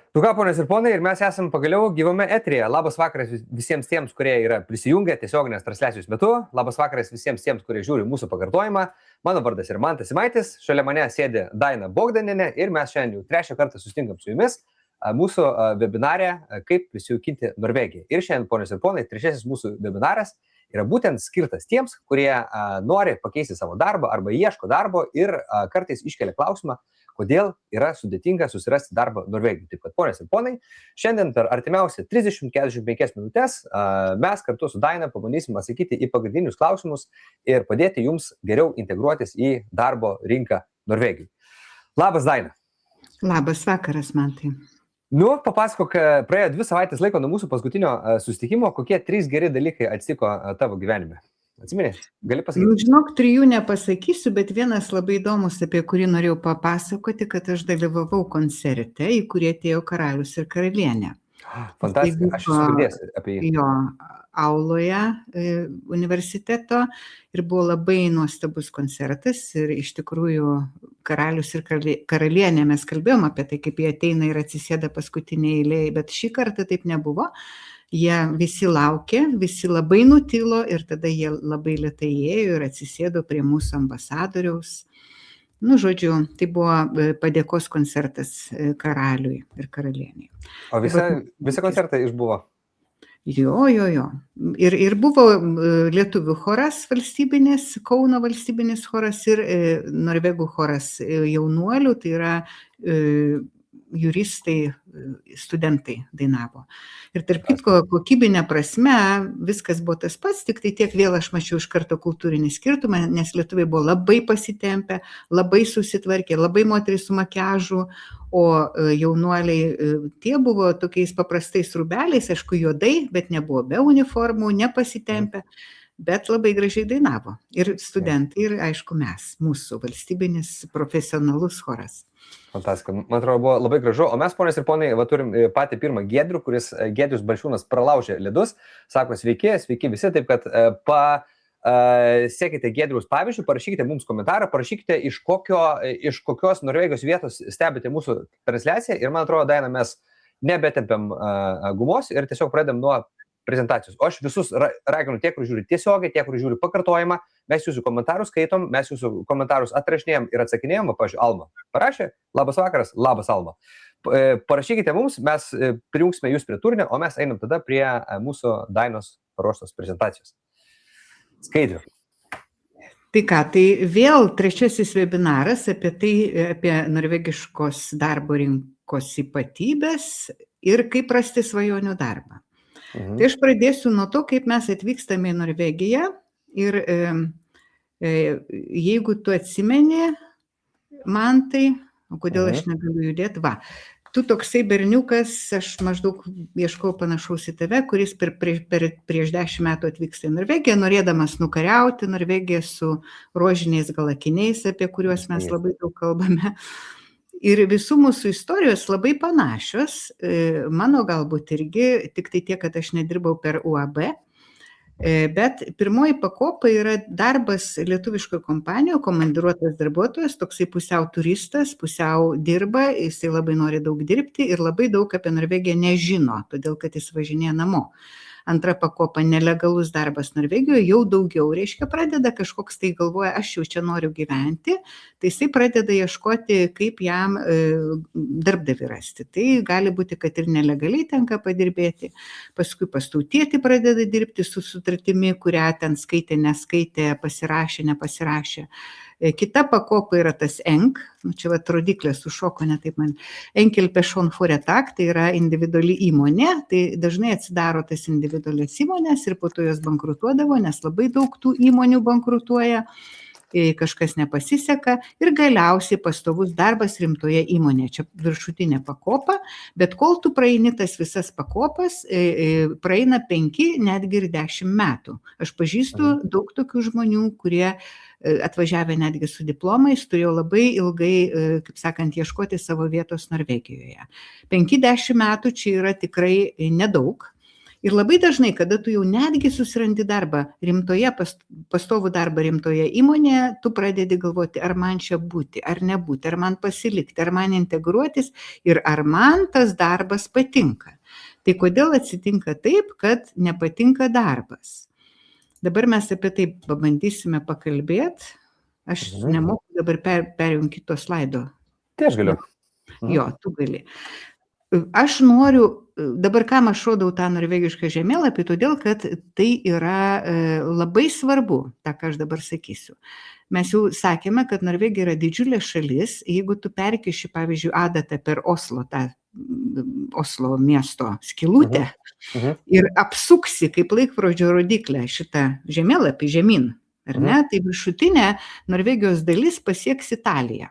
Tu ką, ponės ir ponai, ir mes esame pagaliau gyvame eteryje. Labas vakaras visiems tiems, kurie yra prisijungę tiesioginės transliacijos metu. Labas vakaras visiems tiems, kurie žiūri mūsų pakartojimą. Mano vardas yra Mantas Simaitis, šalia mane sėdi Daina Bogdanienė ir mes šiandien jau trečią kartą susitinkam su jumis mūsų webinare Kaip prisijaukinti Norvegiją. Ir šiandien, ponės ir ponai, trečiasis mūsų webinaras yra būtent skirtas tiems, kurie nori pakeisti savo darbą arba ieško darbo ir kartais iškelia klausimą, kodėl yra sudėtinga susirasti darbą Norvegijoje. Taip kad, ponės ir ponai, šiandien per artimiausią 30-45 minutės mes kartu su Daina pabandysim atsakyti į pagrindinius klausimus ir padėti jums geriau integruotis į darbo rinką Norvegijoje. Labas, Daina. Labas vakaras, Mantai. Nu, papasakok, praėjo 2 savaitės laiko nuo mūsų paskutinio susitikimo, kokie 3 geri dalykai atsitiko tavo gyvenime. Atsimeni, gali pasakyti? Nu, žinok, 3 nepasakysiu, bet vienas labai įdomus, apie kurį norėjau papasakoti, kad aš dalyvavau koncerte, į kurį atėjo karalius ir karalienė. Fantastika, aš esu girdėjęs apie jį. Jo, auloje universiteto ir buvo labai nuostabus koncertas ir iš tikrųjų karalius ir karalienė, mes kalbėjom apie tai, kaip jie ateina ir atsisėda paskutinėje eilėje, bet šį kartą taip nebuvo. Jie visi laukė, visi labai nutilo ir tada jie labai lėtai ėjo ir atsisėdo prie mūsų ambasadoriaus. Nu, žodžiu, tai buvo padėkos koncertas karaliui ir karalieniai. O visa koncertai išbuvo? Jo. Ir buvo lietuvių choras valstybinis, Kauno valstybinis choras ir norvegų choras jaunuolių, tai yra juristai, studentai dainavo. Ir tarp kitko, kokybinė prasme, viskas buvo tas pats, tik tai tiek vėl aš mačiau iš karto kultūrinį skirtumą, nes lietuviai buvo labai pasitempę, labai susitvarkė, labai moterys su makiažu, o jaunuoliai tie buvo tokiais paprastais rūbeliais, aišku, juodai, bet nebuvo be uniformų, nepasitempę, bet labai gražiai dainavo. Ir studentai, ir aišku mes, mūsų valstybinis profesionalus choras. Fantastika. Man atrodo, buvo labai gražu. O mes, ponės ir ponai, turim patį pirmą Giedrių, kuris Giedrius Balčiūnas pralaužė ledus. Sako, sveiki visi, taip kad sekite Giedriaus pavyzdžių, parašykite mums komentarą, parašykite iš kokios Norvegijos vietos stebite mūsų transliaciją. Ir man atrodo, Daina, mes nebetempiam gumos ir tiesiog pradedam nuo prezentacijos. O aš visus raginu tie, kur žiūri tiesiogiai, tie, kur žiūri pakartojimą, mes jūsų komentarus skaitom, mes jūsų komentarus atrašinėjom ir atsakinėjom, pavyzdžiui, Alma parašė, labas vakaras, labas Alma. Parašykite mums, mes prijungsime jūs prie turinio, o mes einam tada prie mūsų Dainos paruoštos prezentacijos. Skaidriu. Tai ką, tai vėl trečiasis webinaras apie norvegiškos darbo rinkos ypatybės ir kaip rasti svajonių darbą. Tai aš pradėsiu nuo to, kaip mes atvykstame į Norvegiją ir jeigu tu atsimeni, Mantai, o kodėl aš negaliu judėti, tu toksai berniukas, aš maždaug ieškau panašaus į tave, kuris prieš 10 metų atvyksta į Norvegiją, norėdamas nukariauti Norvegiją su rožiniais galakiniais, apie kuriuos mes labai daug kalbame. Ir visų mūsų istorijos labai panašios, mano galbūt irgi, tik tai tiek, kad aš nedirbau per UAB, bet pirmoji pakopa yra darbas lietuviškoje kompanijoje, komandiruotas darbuotojas, toksai pusiau turistas, pusiau dirba, jisai labai nori daug dirbti ir labai daug apie Norvegiją nežino, todėl kad jis važinėja namo. Antra pakopa nelegalus darbas Norvegijoje, jau daugiau, reiškia, pradeda kažkoks tai galvoja, aš jau čia noriu gyventi, tai jisai pradeda ieškoti, kaip jam darbdavį rasti. Tai gali būti, kad ir nelegaliai tenka padirbėti, paskui pastautietį pradeda dirbti su sutartimi, kurią ten skaitė, neskaitė, pasirašė, nepasirašė. Kita pakopa yra tas ENK, čia rodiklės sušoko, ne taip man, Enkel Person Foretak, tai yra individuali įmonė, tai dažnai atsidaro tas individualias įmonės ir po to jos bankrutuodavo, nes labai daug tų įmonių bankrutuoja, kažkas nepasiseka ir galiausiai pastovus darbas rimtoje įmonėje. Čia viršutinė pakopa, bet kol tu praeini tas visas pakopas, praeina 5, netgi ir 10 metų. Aš pažįstu daug tokių žmonių, kurie atvažiavę netgi su diplomais, turėjo labai ilgai, kaip sakant, ieškoti savo vietos Norvegijoje. 5-10 metų čia yra tikrai nedaug. Ir labai dažnai, kada tu jau netgi susirandi darbą rimtoje, pastovų darbą rimtoje įmonėje, tu pradedi galvoti, ar man čia būti, ar nebūti, ar man pasilikti, ar man integruotis ir ar man tas darbas patinka. Tai kodėl atsitinka taip, kad nepatinka darbas? Dabar mes apie tai pabandysime pakalbėti. Aš nemoku dabar perjungti kito slaido. Tai aš galiu. Jo, tu gali. Aš noriu, dabar kam aš rodau tą norvegišką žemėlapį, todėl, kad tai yra labai svarbu, tą, ką aš dabar sakysiu. Mes jau sakėme, kad Norvegija yra didžiulė šalis, jeigu tu perkiši, pavyzdžiui, adatą per Oslo, tą Oslo miesto skylutę ir apsuksi kaip laikrodžio rodiklę šitą žemėlapį žemyn, ar ne, tai viršutinė Norvegijos dalis pasieks Italiją.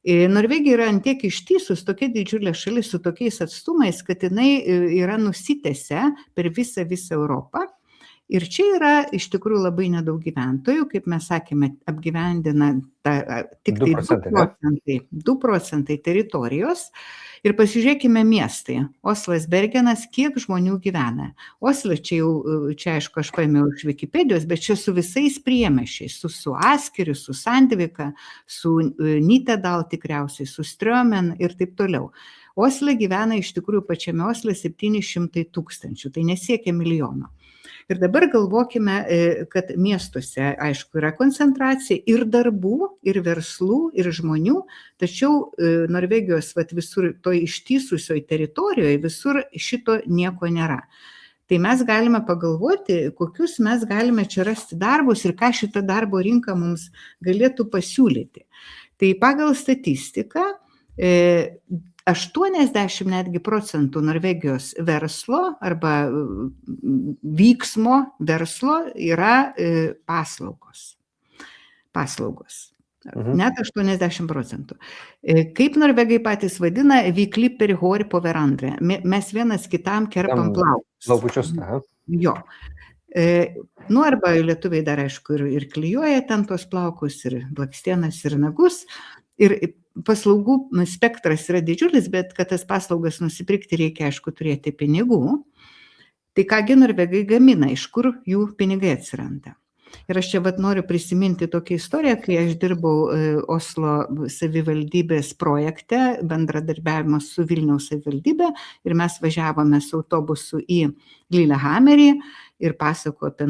Norvegija yra antiek ištisus, tokia didžiulė šalis su tokiais atstumais, kad jinai yra nusitęsia per visą Europą. Ir čia yra iš tikrųjų labai nedaug gyventojų, kaip mes sakėme, apgyvendina tik tai 2% teritorijos. Ir pasižiūrėkime miestai. Oslas, Bergenas, kiek žmonių gyvena. Oslo, čia aišku, aš paėmiau iš Wikipedijos, bet čia su visais priemiesčiais, su Askeriu, su Sandvika, su Nitedal tikriausiai, su Strømen ir taip toliau. Osle gyvena iš tikrųjų pačiame Osle 700 000, tai nesiekia milijono. Ir dabar galvokime, kad miestuose, aišku, yra koncentracija ir darbų, ir verslų, ir žmonių, tačiau Norvegijos visur toj ištįsusioj teritorijoje visur šito nieko nėra. Tai mes galime pagalvoti, kokius mes galime čia rasti darbus ir ką šita darbo rinka mums galėtų pasiūlyti. Tai pagal statistiką 80 netgi procentų Norvegijos verslo arba vyksmo verslo yra paslaugos. Net 80%. Kaip norvegai patys vadina, vi klipper hår på hverandre. Mes vienas kitam kerpam plaukus. Plaukučius, Jo. Arba lietuviai dar, aišku, ir klijuoja ten tos plaukus, ir blakstienas, ir nagus. Ir paslaugų spektras yra didžiulis, bet kad tas paslaugas nusipirkti reikia, aišku, turėti pinigų. Tai kągi norvegai gamina, iš kur jų pinigai atsiranda. Ir aš čia noriu prisiminti tokią istoriją, kai aš dirbau Oslo savivaldybės projekte, bendradarbiavimas su Vilniaus savivaldybė, ir mes važiavome su autobusu į Lillehammerį ir pasakojau apie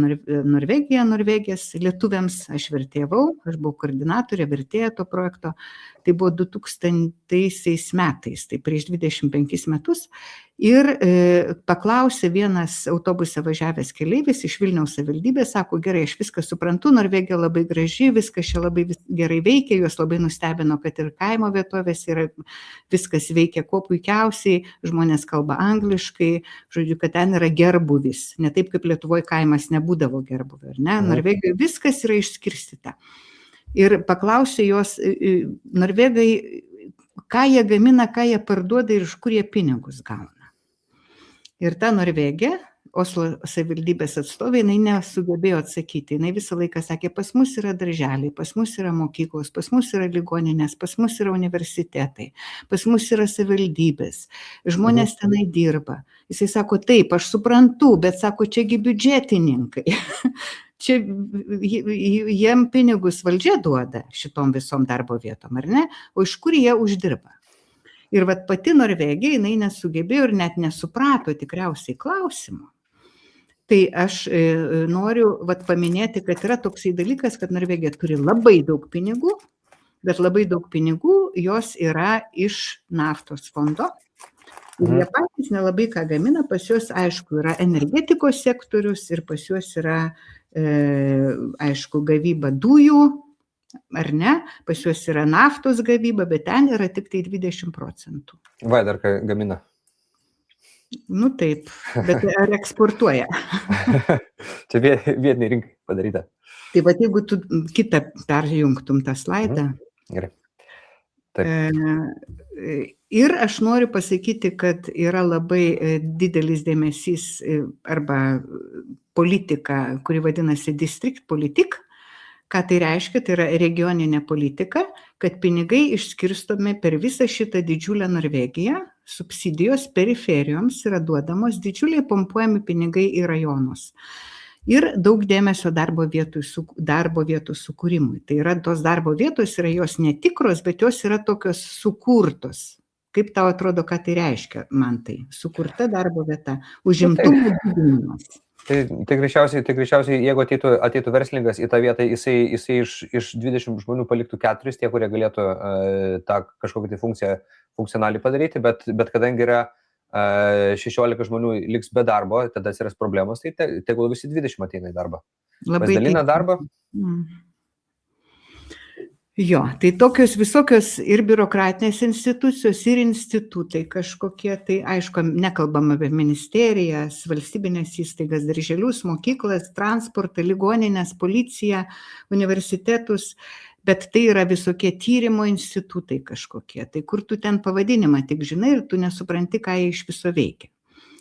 Norvegijas lietuviams, aš vertėjau, aš buvau koordinatorė, vertėja to projekto. Tai buvo 2000 metais, tai prieš 25 metus. Ir paklausė vienas autobuse važiavęs keleivis iš Vilniaus savivaldybės, sako, gerai, aš viską suprantu, Norvegija labai graži, viskas čia labai gerai veikia, juos labai nustebino, kad ir kaimo vietovės yra, viskas veikia kuo puikiausiai, žmonės kalba angliškai, žodžiu, kad ten yra gerbuvis, ne taip kaip Lietuvoje kaimas nebūdavo gerbuvio, ar ne? Norvegijoje viskas yra išskirstyta. Ir paklausė jos, norvegai, ką jie gamina, ką jie parduoda ir iš kur jie pinigus gauna. Ir ta Norvegija, Oslo savivaldybės atstovė, jinai nesugebėjo atsakyti. Jinai visą laiką sakė, pas mus yra darželiai, pas mus yra mokyklos, pas mus yra ligoninės, pas mus yra universitetai, pas mus yra savivaldybės, žmonės tenai dirba. Jisai sako, taip, aš suprantu, bet sako, čiagi biudžetininkai. Čia jiem pinigus valdžia duoda šitom visom darbo vietom, ar ne? O iš kur jie uždirba? Ir pati Norvegija, jinai nesugebėjo ir net nesuprato tikriausiai klausimo. Tai aš noriu paminėti, kad yra toksai dalykas, kad Norvegija turi labai daug pinigų, bet labai daug pinigų jos yra iš naftos fondo. Ir jie patys nelabai ką gamina, pas juos, aišku, yra energetikos sektorius ir pas juos yra, aišku, gavyba dujų, ar ne, pas juos yra naftos gavyba, bet ten yra tik tai 20%. Vai, dar ką gamina? Nu taip, bet ar eksportuoja? Čia vietiniai rinkai padaryta. Tai jeigu tu kitą perjungtum tą slaidą. Gerai. Taip. Ir aš noriu pasakyti, kad yra labai didelis dėmesys arba politika, kuri vadinasi district politik. Ką tai reiškia? Tai yra regioninė politika, kad pinigai išskirstomi per visą šitą didžiulę Norvegiją, subsidijos periferijoms yra duodamos, didžiuliai pompuojami pinigai į rajonus. Ir daug dėmesio darbo vietų sukūrimui. Tai yra, tos darbo vietos yra jos netikros, bet jos yra tokios sukurtos. Kaip tau atrodo, ką tai reiškia, man tai? Sukurta darbo vieta, užimtumo didinimas. Tai greičiausiai, jeigu ateitų verslininkas į tą vietą, jisai iš 20 žmonių paliktų 4, tie, kurie galėtų tą kažkokią tai funkcionaliai padaryti, bet kadangi yra 16 žmonių liks be darbo, tada atsiras problemos, tai tegul visi 20 ateina į darbą. Pasidalina darbą. Jo, tai tokios visokios ir biurokratinės institucijos, ir institutai kažkokie, tai aišku, nekalbam apie ministerijas, valstybinės įstaigas, darželius, mokyklas, transportą, ligoninės, policiją, universitetus, bet tai yra visokie tyrimo institutai kažkokie, tai kur tu ten pavadinimą tik žinai ir tu nesupranti, ką jie iš viso veikia.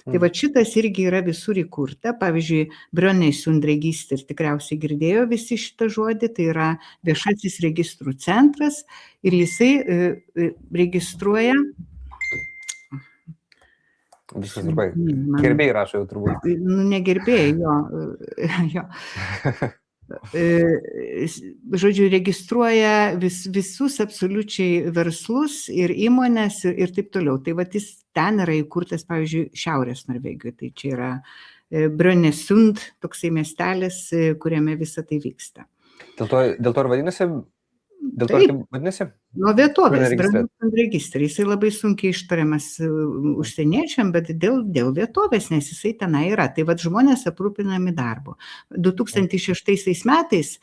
Tai va šitas irgi yra visur įkurta, pavyzdžiui, Brønnøysundregister, tikriausiai girdėjo visi šitą žodį, tai yra viešasis registrų centras ir jisai registruoja. Viskas labai. Gerbėjai rašo jau turbūt. Negerbėjai, jo. Žodžiu, registruoja visus absoliučiai verslus ir įmonės ir taip toliau. Tai va, jis ten yra įkurtas, pavyzdžiui, Šiaurės Norvegijoje. Tai čia yra Brønnøysund, toksai miestelis, kuriame visa tai vyksta. Dėl to ir vadinasi? Dėl to ir vadinasi? Nuo vietovės, Brønnøysund registrą. Jisai labai sunkiai ištariamas užsieniečiam, bet dėl vietovės, nes jisai tenai yra. Tai vad žmonės aprūpinami darbo. 2006 metais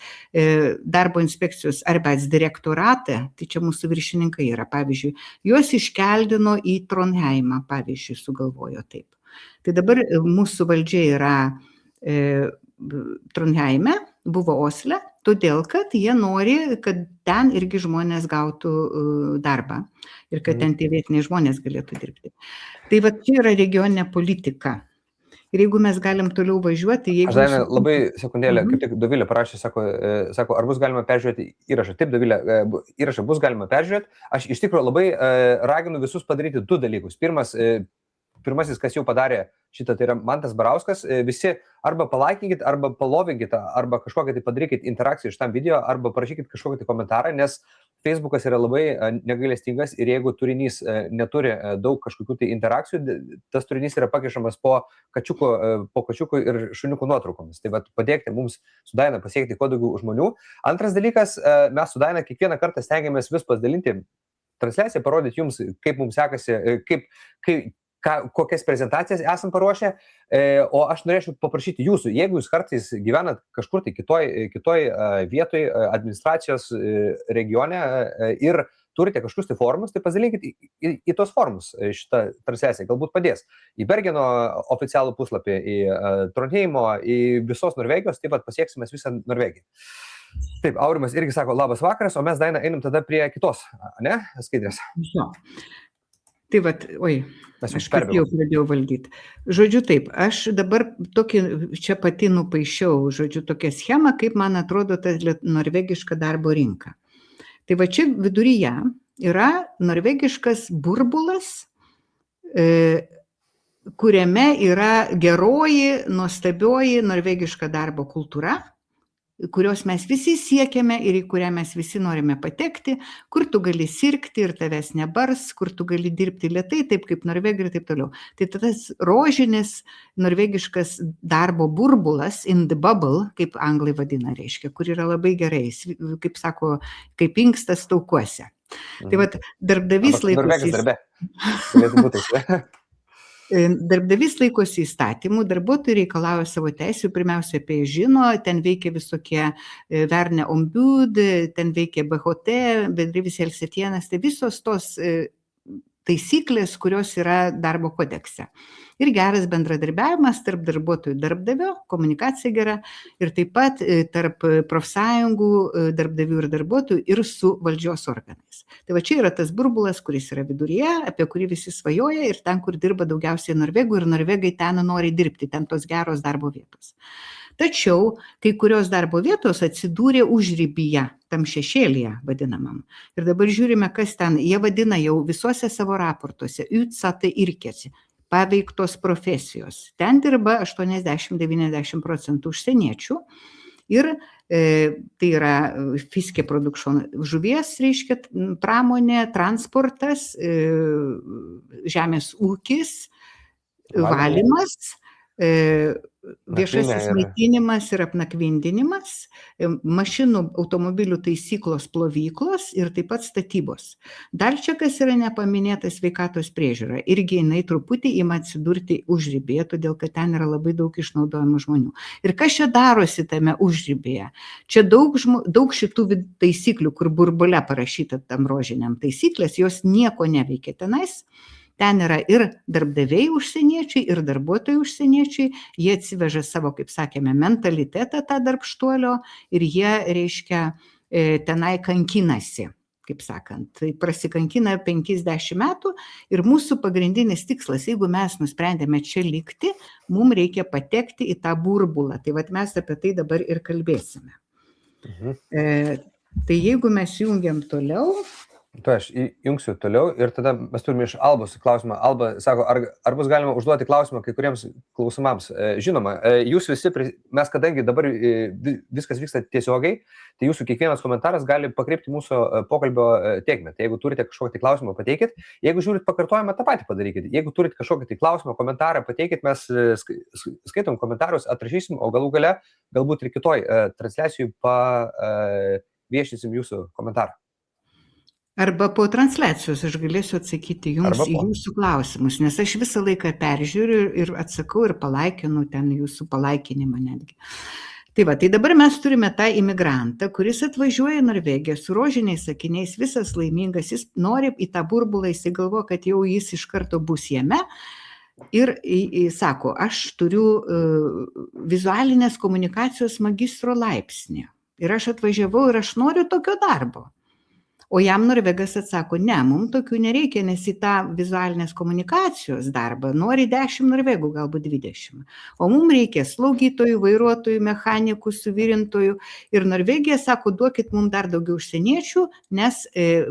darbo inspekcijos arbeidsdirektorate, tai čia mūsų viršininkai yra, pavyzdžiui, juos iškeldino į Trondheimą, pavyzdžiui, sugalvojo taip. Tai dabar mūsų valdžia yra Trondheime, buvo Osle, todėl, kad jie nori, kad ten irgi žmonės gautų darbą ir kad ten tie vietiniai žmonės galėtų dirbti. Tai va, čia yra regioninė politika. Ir jeigu mes galim toliau važiuoti, jeigu... Aš dar labai sekundėlę, kaip tik Dovilė parašė, sako, ar bus galima peržiūrėti įrašą. Taip, Dovilė, įrašą bus galima peržiūrėti. Aš iš tikrųjų labai raginu visus padaryti 2 dalykus. Pirmasis, kas jau padarė šitą, tai yra Mantas Barauskas, visi arba palaikinkit, arba palovinkit, arba kažkokią tai padarykit interakciją iš tam video, arba parašykit kažkokį tai komentarą, nes Facebookas yra labai negailestingas ir jeigu turinys neturi daug kažkokių tai interakcijų, tas turinys yra pakišamas po kačiukų ir šuniukų nuotraukomis. Tai vat, padėkite mums su Daina pasiekti kuo daugiau žmonių. Antras dalykas, mes su Daina kiekvieną kartą stengiamės vis pasidalinti transliaciją, parodyti jums, kaip mums sekasi, kokias prezentacijas esam paruošę, o aš norėčiau paprašyti jūsų, jeigu jūs kartais gyvenat kažkur tai kitoj vietoj administracijos regione ir turite kažkokius tai forumus, tai pasidalinkit į tos forumus šitą transliaciją, galbūt padės. Į Bergeno oficialų puslapį, į Trondheimo, į visos Norvegijos, taip pat pasieksime visą Norvegiją. Taip, Aurimas irgi sako labas vakaras, o mes, Daina, einam tada prie kitos, ne, skaidrės. Jo. Tai vat, aš jau pradėjau valdyti. Žodžiu taip, aš dabar tokį čia pati nupaišiau, žodžiu, tokią schemą, kaip man atrodo ta norvegiška darbo rinka. Tai va čia viduryje yra norvegiškas burbulas, kuriame yra geroji, nuostabioji norvegiška darbo kultūra, kurios mes visi siekiame ir į kurią mes visi norime patekti, kur tu gali sirgti ir tavęs nebars, kur tu gali dirbti lėtai, taip kaip Norvegai ir taip toliau. Tai tas rožinis norvegiškas darbo burbulas, in the bubble, kaip anglai vadina, reiškia, kur yra labai gerai, kaip sako, kaip inkstas taukuose. Tai vat, darbdavys laikosi įstatymų, darbuotojai reikalauja savo teisių, pirmiausia apie žino, ten veikia visokie Verne ombud, ten veikia BHT, bendrivis Helsetienas, tai visos tos taisyklės, kurios yra darbo kodekse. Ir geras bendradarbiavimas tarp darbuotojų darbdavio, komunikacija gera, ir taip pat tarp profsąjungų, darbdavių ir darbuotojų ir su valdžios organais. Tai va čia yra tas burbulas, kuris yra viduryje, apie kurį visi svajoja ir ten, kur dirba daugiausiai norvegų ir norvegai ten nori dirbti, ten tos geros darbo vietos. Tačiau kai kurios darbo vietos atsidūrė užribyje, tam šešėlyje vadinamam. Ir dabar žiūrime, kas ten, jie vadina jau visuose savo raportuose, UTSAT irkėsi, paveiktos profesijos. Ten dirba 80-90% užsieniečių. Ir tai yra fiske production žuvies, reiškia, pramonė, transportas, žemės ūkis, valymas, viešasis maitinimas ir apnakvindinimas, mašinų, automobilių taisyklos, plovyklos ir taip pat statybos. Dar čia kas yra nepaminėta sveikatos priežiūra. Irgi jinai truputį ima atsidurti užribėje, todėl kad ten yra labai daug išnaudojimų žmonių. Ir kas čia darosi tame užribėje? Čia daug šitų taisyklių, kur burbule parašyta tam rožiniam taisyklės, jos nieko neveikia tenais. Ten yra ir darbdaviai užsieniečiai, ir darbuotojai užsieniečiai, jie atsiveža savo, kaip sakėme, mentalitetą tą darbštuolio ir jie, reiškia, tenai kankinasi, kaip sakant. Tai prasikankina 50 metų ir mūsų pagrindinis tikslas, jeigu mes nusprendėme čia likti, mums reikia patekti į tą burbulą. Tai vat mes apie tai dabar ir kalbėsime. Tai jeigu mes jungiam toliau... Tu aš jungsiu toliau ir tada mes turime iš Albos klausimą. Alba sako, ar bus galima užduoti klausimą kai kuriems klausimams. Žinoma, jūs visi, mes kadangi dabar viskas vyksta tiesiogiai, tai jūsų kiekvienas komentaras gali pakreipti mūsų pokalbio tėkmę. Tai jeigu turite kažkokį klausimą, pateikit. Jeigu žiūrit pakartojimą, tą patį padarykit. Jeigu turit kažkokį klausimą, komentarą, pateikit, mes skaitom komentarus, atrašysim, o galų gale galbūt ir kitoj transliacijų paviešinsim jūsų komentarą. Arba po transliacijos aš galėsiu atsakyti jums į jūsų klausimus, nes aš visą laiką peržiūriu ir atsakau ir palaikinu ten jūsų palaikinimą netgi. Tai va, tai dabar mes turime tą imigrantą, kuris atvažiuoja į Norvegiją su rožiniais akiniais, visas laimingas, jis nori į tą burbulą, jis galvo, kad jau jis iš karto bus jame. Ir sako, aš turiu vizualinės komunikacijos magistro laipsnį. Ir aš atvažiavau ir aš noriu tokio darbo. O jam Norvegas atsako, ne, mums tokių nereikia, nes į tą vizualinės komunikacijos darbą nori 10 Norvegų, galbūt 20. O mums reikia slaugytojų, vairuotojų, mechanikų, suvirintojų. Ir Norvegija sako, duokit mums dar daugiau užsieniečių, nes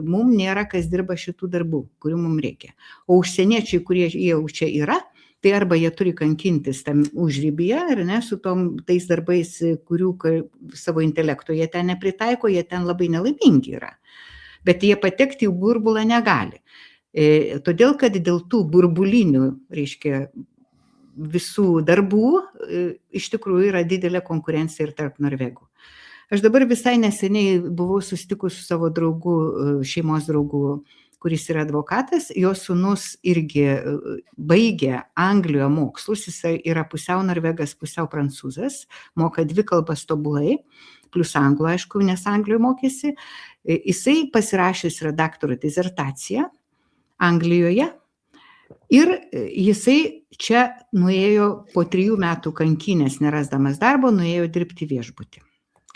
mums nėra kas dirba šitų darbų, kurių mums reikia. O užsieniečiai, kurie jau čia yra, tai arba jie turi kankintis tam užribyje, ar ne, su tais darbais, kurių savo intelekto jie ten nepritaiko, jie ten labai nelaimingi yra. Bet jie patekti į burbulą negali. Todėl, kad dėl tų burbulinių, reiškia, visų darbų, iš tikrųjų yra didelė konkurencija ir tarp norvegų. Aš dabar visai neseniai buvau susitikus su savo draugu, šeimos draugu, kuris yra advokatas, jo sūnus irgi baigė Anglijoje mokslus, jis yra pusiau norvegas, pusiau prancūzas, moka 2 kalbas tobulai, plus anglų, aišku, nes Anglijoje mokėsi. Jisai pasirašęs yra daktaro disertaciją Anglijoje ir jisai čia nuėjo po 3 metų kankinės, nerasdamas darbo, nuėjo dirbti viešbutį.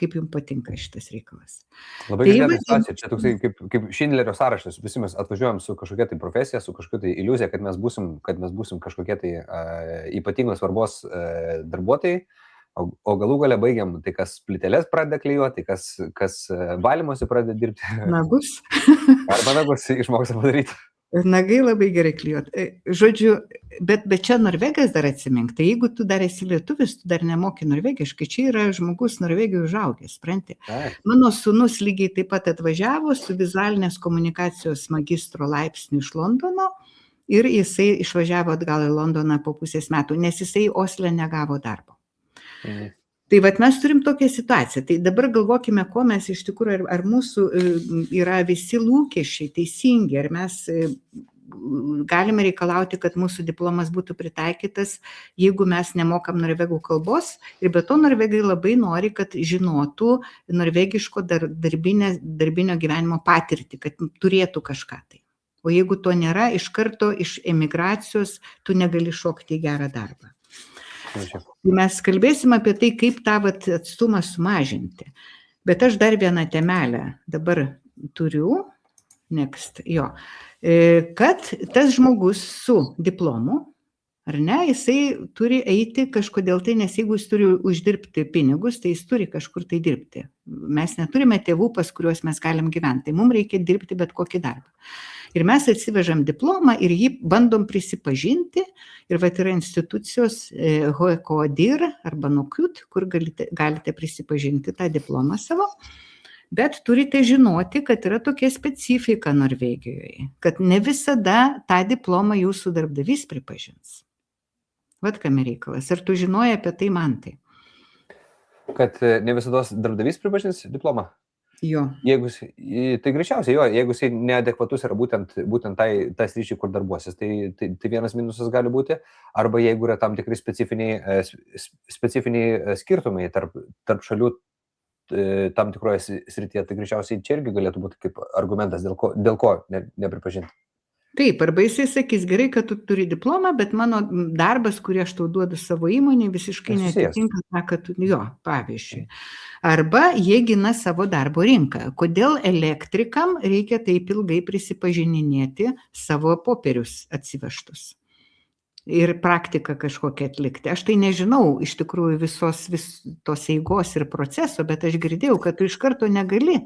Kaip jums patinka šitas reikalas? Labai gerai situacija. Čia toksai kaip Šindlerio sąrašas. Visi mes atvažiuojam su kažkokia tai profesija, su kažkokia tai iliuzija, kad mes būsim kažkokie tai ypatingos svarbos darbuotojai. O galų gale baigiam, tai kas plyteles pradeda klijuoti, kas valymosi pradeda dirbti. Nagus. Arba nagus išmoksta padaryti. Nagai labai gerai klijuoti. Žodžiu, bet čia Norvegas dar atsimink. Tai jeigu tu dar esi lietuvis, tu dar nemoki norvegiškai, čia yra žmogus Norvegijoje užaugęs, supranti. Mano sūnus lygiai taip pat atvažiavo su vizualinės komunikacijos magistro laipsniu iš Londono ir jisai išvažiavo atgal į Londoną po 0,5 metų, nes jisai Osle negavo darbo. Tai vat mes turim tokią situaciją. Tai dabar galvokime, ko mes iš tikrųjų, ar mūsų yra visi lūkesčiai teisingi, ar mes galime reikalauti, kad mūsų diplomas būtų pritaikytas, jeigu mes nemokam norvegų kalbos. Ir be to norvegai labai nori, kad žinotų norvegiško darbinio gyvenimo patirtį, kad turėtų kažką tai. O jeigu to nėra, iš karto iš emigracijos tu negali šokti į gerą darbą. Mes kalbėsim apie tai, kaip tą atstumą sumažinti. Bet aš dar vieną temelę dabar turiu, kad tas žmogus su diplomu, ar ne, jisai turi eiti kažkodėl tai, nes jeigu jis turi uždirbti pinigus, tai jis turi kažkur tai dirbti. Mes neturime tėvų, pas kuriuos mes galim gyventi, tai mums reikia dirbti bet kokį darbą. Ir mes atsivežam diplomą ir jį bandom prisipažinti. Ir vat yra institucijos HOECODIR arba NOKUT, kur galite prisipažinti tą diplomą savo. Bet turite žinoti, kad yra tokia specifika Norvegijoje, kad ne visada tą diplomą jūsų darbdavys pripažins. Vat kame reikalas. Ar tu žinojai apie tai, Mantai? Kad ne visada darbdavys pripažins diplomą? Jo. Tai greičiausiai jo, jeigu jisai neadekvatus yra būtent tai sričiai, kur darbuosis, tai vienas minusas gali būti, arba jeigu yra tam tikri specifiniai skirtumai tarp šalių tam tikroje srityje, tai greičiausiai čia irgi galėtų būti kaip argumentas, dėl ko nepripažinti. Taip, arba jisai sakys, gerai, kad tu turi diplomą, bet mano darbas, kurį aš tau duodu savo įmonė, visiškai netitinka tą, kad tu, jo, pavyzdžiui. Arba jie gina savo darbo rinką. Kodėl elektrikam reikia taip ilgai prisipažininėti savo popierius atsivežtus ir praktiką kažkokią atlikti? Aš tai nežinau iš tikrųjų visos tos eigos ir proceso, bet aš girdėjau, kad tu iš karto negali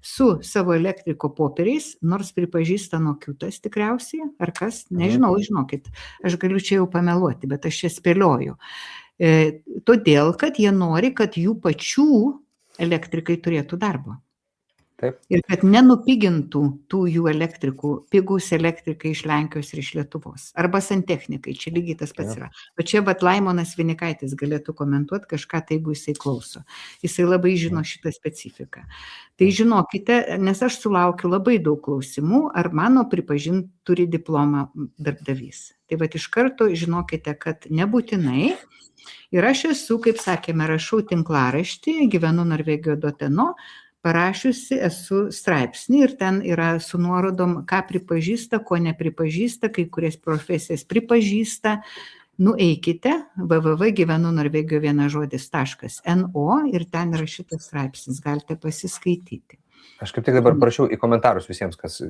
su savo elektriko popieriais, nors pripažįsta NOKUTas tikriausiai, ar kas, nežinau, žinokit, aš galiu čia jau pameluoti, bet aš čia spėlioju. Todėl, kad jie nori, kad jų pačių elektrikai turėtų darbo. Taip. Ir kad nenupigintų tų jų elektrikų, pigūs elektrikai iš Lenkijos ir iš Lietuvos. Arba santechnikai, čia lygiai tas pats yra. O čia vat Laimonas Vinikaitis galėtų komentuoti kažką, tai jeigu jisai klauso. Jisai labai žino šitą specifiką. Tai žinokite, nes aš sulaukiu labai daug klausimų, ar mano pripažint turi diplomą darbdavys. Tai vat iš karto žinokite, kad nebūtinai. Ir aš esu, kaip sakėme, rašau tinklaraštį, gyvenu Norvegijoje.no, parašiusi esu straipsnį ir ten yra su nuorodom, ką pripažįsta, ko nepripažįsta, kai kurias profesijas pripažįsta. Nueikite www.gyvenunorvegijoje.no ir ten yra šitas straipsnis, galite pasiskaityti. Aš kaip tik dabar parašiau į komentarus visiems, kas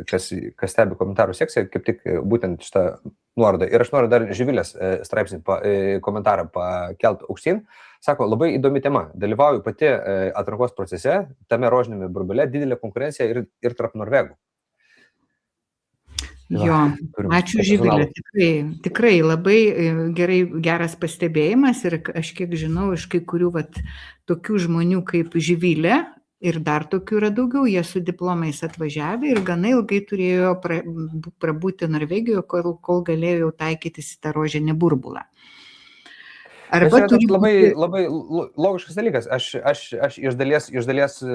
stebi komentarų sekciją, kaip tik būtent šitą nuorodą. Ir aš noriu dar Živilės straipsnį komentarą pakelt aukštyn. Sako, labai įdomi tema. Dalyvauju pati atrankos procese, tame rožinėme burbule, didelė konkurencija ir tarp norvegų. Jo, ačiū Živilė, tikrai labai geras pastebėjimas ir aš kiek žinau iš kai kurių tokių žmonių kaip Živilė, ir dar tokių yra daugiau, jie su diplomais atvažiavę ir gana ilgai turėjo prabūti Norvegijoje, kol galėjo jau taikytis į tą rožinį burbulą. Arba turi labai logiškas dalykas. Aš iš dalies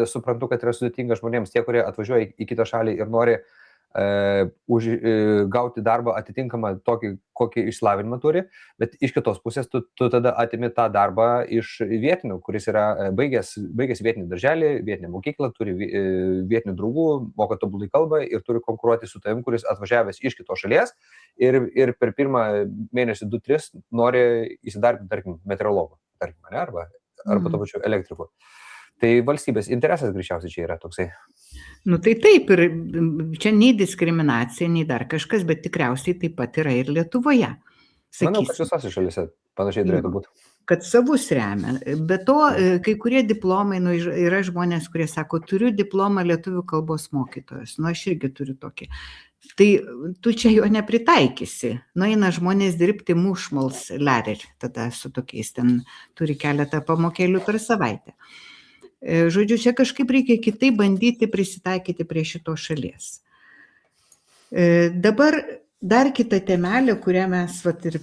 suprantu, kad yra sudėtinga žmonėms, tie, kurie atvažiuoja į kitą šalį ir nori gauti darbą atitinkamą tokį, kokį išsilavinimą turi, bet iš kitos pusės tu tada atimi tą darbą iš vietinių, kuris yra baigęs vietinį darželį, vietinę mokyklą, turi vietinių draugų, moka tobulai kalbą ir turi konkuruoti su tavim, kuris atvažiavęs iš kitos šalies ir per pirmą mėnesį 2-3 nori įsidarbinti, tarkim, meteorologų, tarkim, arba to pačiu elektriku. Tai valstybės interesas greičiausiai čia yra toksai. Nu tai taip, ir čia nei diskriminacija, nei dar kažkas, bet tikriausiai taip pat yra ir Lietuvoje. Manau, kad visose šalyse panašiai turėtų būti. Kad savus remia. Be to, kai kurie diplomai, yra žmonės, kurie sako, turiu diplomą lietuvių kalbos mokytojos. Aš irgi turiu tokį. Tai tu čia jo nepritaikysi. Eina žmonės dirbti mušmals lærer, tada su tokiais ten turi keletą pamokėlių per savaitę. Žodžiu, čia kažkaip reikia kitaip bandyti prisitaikyti prie šitos šalies. Dabar dar kita temelė, kurią mes ir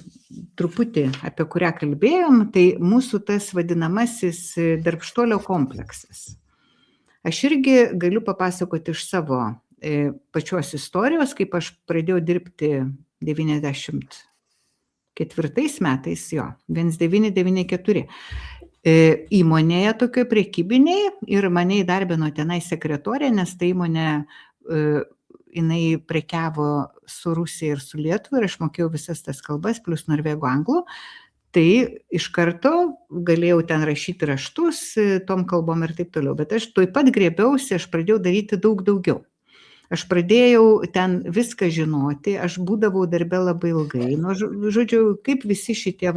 truputį apie kurią kalbėjom, tai mūsų tas vadinamasis darbštuolio kompleksas. Aš irgi galiu papasakoti iš savo pačios istorijos, kaip aš pradėjau dirbti 94 metais, 1994. Įmonėje tokio prekybinėje ir mane įdarbino tenai sekretorė, nes ta įmonė jinai prekiavo su Rusija ir su Lietuva ir aš mokėjau visas tas kalbas, plus norvegų, anglų. Tai iš karto galėjau ten rašyti raštus tom kalbom ir taip toliau. Bet aš tuoj pat griebiausi, aš pradėjau daryti daug daugiau. Aš pradėjau ten viską žinoti, aš būdavau darbe labai ilgai. Nu, žodžiu, kaip visi šitie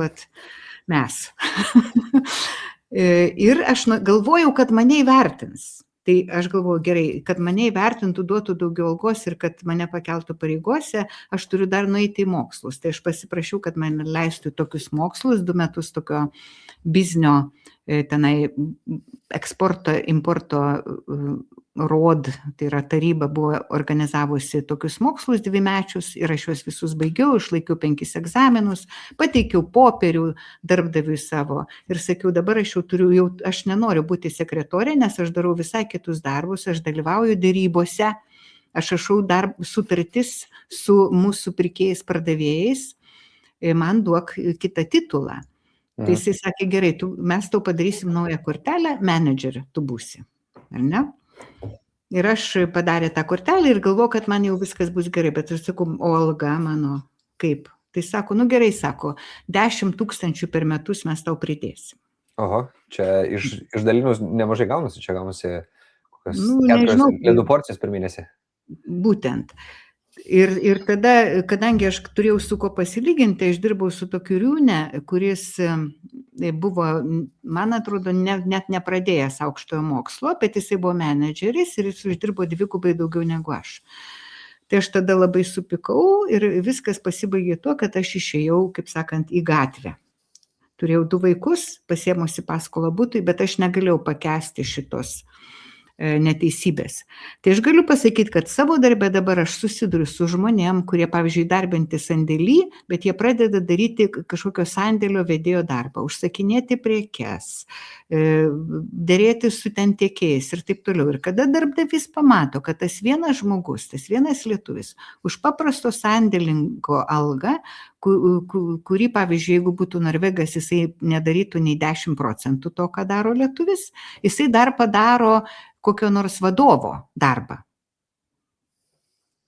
mes. Ir aš galvojau, kad mane įvertins. Tai aš galvoju, gerai, kad mane įvertintų, duotų daugiau algos ir kad mane pakeltų pareigose, aš turiu dar nueiti į mokslus. Tai aš pasiprašiau, kad mane leistų tokius mokslus, 2 metus tokio biznio, tenai eksporto, importo ROD, tai yra taryba, buvo organizavusi tokius mokslus 2-mečius ir aš juos visus baigiau, išlaikiau 5 egzaminus, pateikiau popierių darbdaviui savo ir sakiau, dabar aš aš nenoriu būti sekretorė, nes aš darau visai kitus darbus, aš dalyvauju dėrybose, aš rašau sutartis su mūsų pirkėjais pardavėjais, man duok kitą titulą. Tai jisai sakė, gerai, mes tau padarysim naują kortelę, manager tu būsi, ar ne? Ir aš padarė tą kortelę ir galvoju, kad man jau viskas bus gerai, bet aš sakau, o alga mano kaip? Tai sako, nu gerai, sako, 10 000 per metus mes tau pridėsim. Oho, čia išdalinus nemažai gaunasi, čia gaunasi kokios 4 ledų porcijos per mėnesį. Būtent. Ir tada, kadangi aš turėjau su ko pasilyginti, aš dirbau su tokiu Riūne, kuris buvo, man atrodo, net nepradėjęs aukštojo mokslo, bet jisai buvo menedžeris ir jis uždirbo 2x daugiau negu aš. Tai aš tada labai supykau ir viskas pasibaigė tuo, kad aš išėjau, kaip sakant, į gatvę. Turėjau 2 vaikus, pasėmusi paskolą butui, bet aš negalėjau pakęsti šitos neteisybės. Tai aš galiu pasakyti, kad savo darbę dabar aš susiduriu su žmonėm, kurie, pavyzdžiui, darbinti sandėly, bet jie pradeda daryti kažkokio sandėlio vedėjo darbą, užsakinėti prekes, dėrėti su ten tiekėjais ir taip toliau. Ir kada darbdavys pamato, kad tas vienas žmogus, tas vienas lietuvis už paprasto sandėlinko algą, kurį, pavyzdžiui, jeigu būtų norvegas, jisai nedarytų nei 10% to, ką daro lietuvis, jisai dar padaro kokio nors vadovo darbą.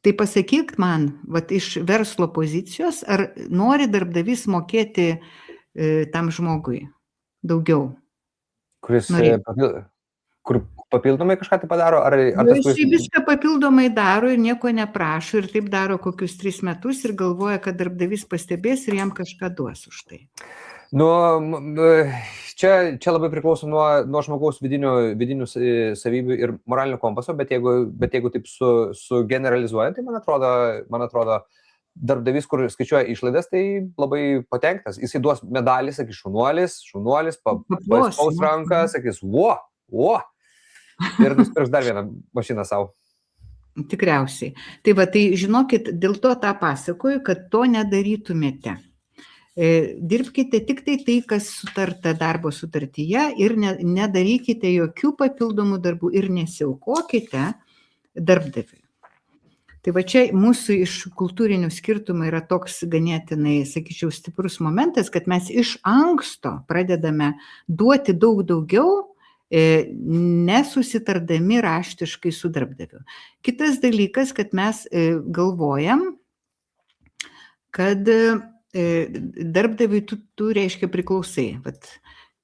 Tai pasakyk man, iš verslo pozicijos, ar nori darbdavys mokėti tam žmogui daugiau? Kur papildomai kažką tai padaro? Jis viską papildomai daro ir nieko neprašo ir taip daro kokius 3 metus ir galvoja, kad darbdavys pastebės ir jam kažką duos už tai. Čia labai priklauso nuo žmogaus vidinių savybių ir moralinio kompaso, bet jeigu taip sugeneralizuojant, tai man atrodo, darbdavys, kur skaičiuoja išlaidas, tai labai patenkintas. Jisai duos medalį, sakys, šaunuolis, paspaus ranką, sakys, o, ir nusipirks dar vieną mašiną savo. Tikriausiai. Tai žinokit, dėl to tą pasakoju, kad to nedarytumėte. Dirbkite tik tai, kas sutarta darbo sutartyje ir nedarykite jokių papildomų darbų ir nesiaukokite darbdaviui. Tai čia mūsų iš kultūrinių skirtumų yra toks ganėtinai, sakyčiau, stiprus momentas, kad mes iš anksto pradedame duoti daug daugiau, nesusitardami raštiškai su darbdaviu. Kitas dalykas, kad mes galvojam, kad darbdaviui tu reiškia priklausai,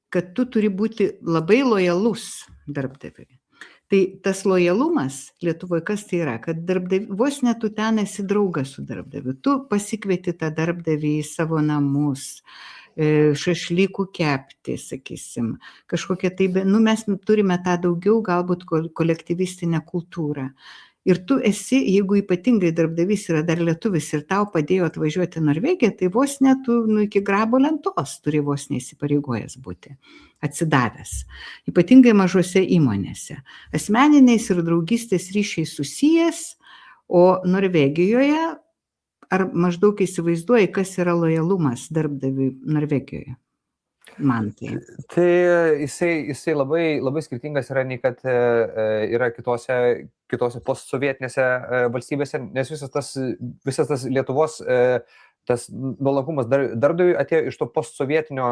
kad tu turi būti labai lojalus darbdaviui. Tai tas lojalumas Lietuvoje kas tai yra, kad vos ne tu ten esi draugas su darbdaviu, tu pasikvieti tą darbdavį į savo namus, šašlykų kepti, sakysim, kažkokia tai, mes turime tą daugiau galbūt kolektyvistinę kultūrą. Ir tu esi, jeigu ypatingai darbdavys yra dar lietuvis ir tau padėjo atvažiuoti į Norvegiją, tai vos net tu iki grabo lentos turi vos neįsipareigojęs būti, atsidavęs. Ypatingai mažose įmonėse. Asmeniniais ir draugystės ryšiai susijęs, o Norvegijoje, ar maždaug įsivaizduoji, kas yra lojalumas darbdaviui Norvegijoje? Man tai. Tai jisai labai skirtingas yra nei kad yra kitose postsovietinėse valstybėse, nes visas tas Lietuvos tas nuolankumas darbdaviui atėjo iš to postsovietinio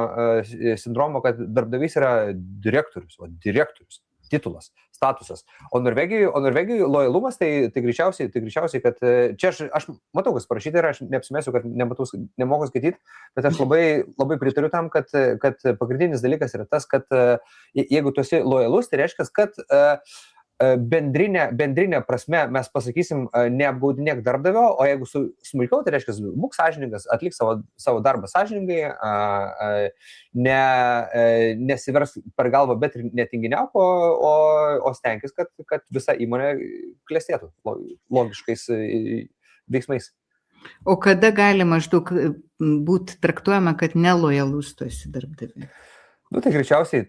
sindromo, kad darbdavys yra direktorius, titulas, statusas. O Norvegijoje lojalumas tai greičiausiai, kad čia aš matau, kas parašyti ir aš neapsimesiu, kad nemoku skaityti, bet aš labai pritariu tam, kad pagrindinis dalykas yra tas, kad jeigu tu esi lojalus, tai reiškia, kad bendrinė prasme mes pasakysim, neapgaudinėk darbdavio, o jeigu smulkiau, tai reiškia, būk sąžiningas, atlik savo darbą sąžiningai, nesivers per galvą, bet ir netinginiauk, o stenkis, kad visa įmonė klestėtų logiškais veiksmais. O kada gali maždaug būti traktuojama, kad nelojalus tu esi darbdaviui? Tai greičiausiai,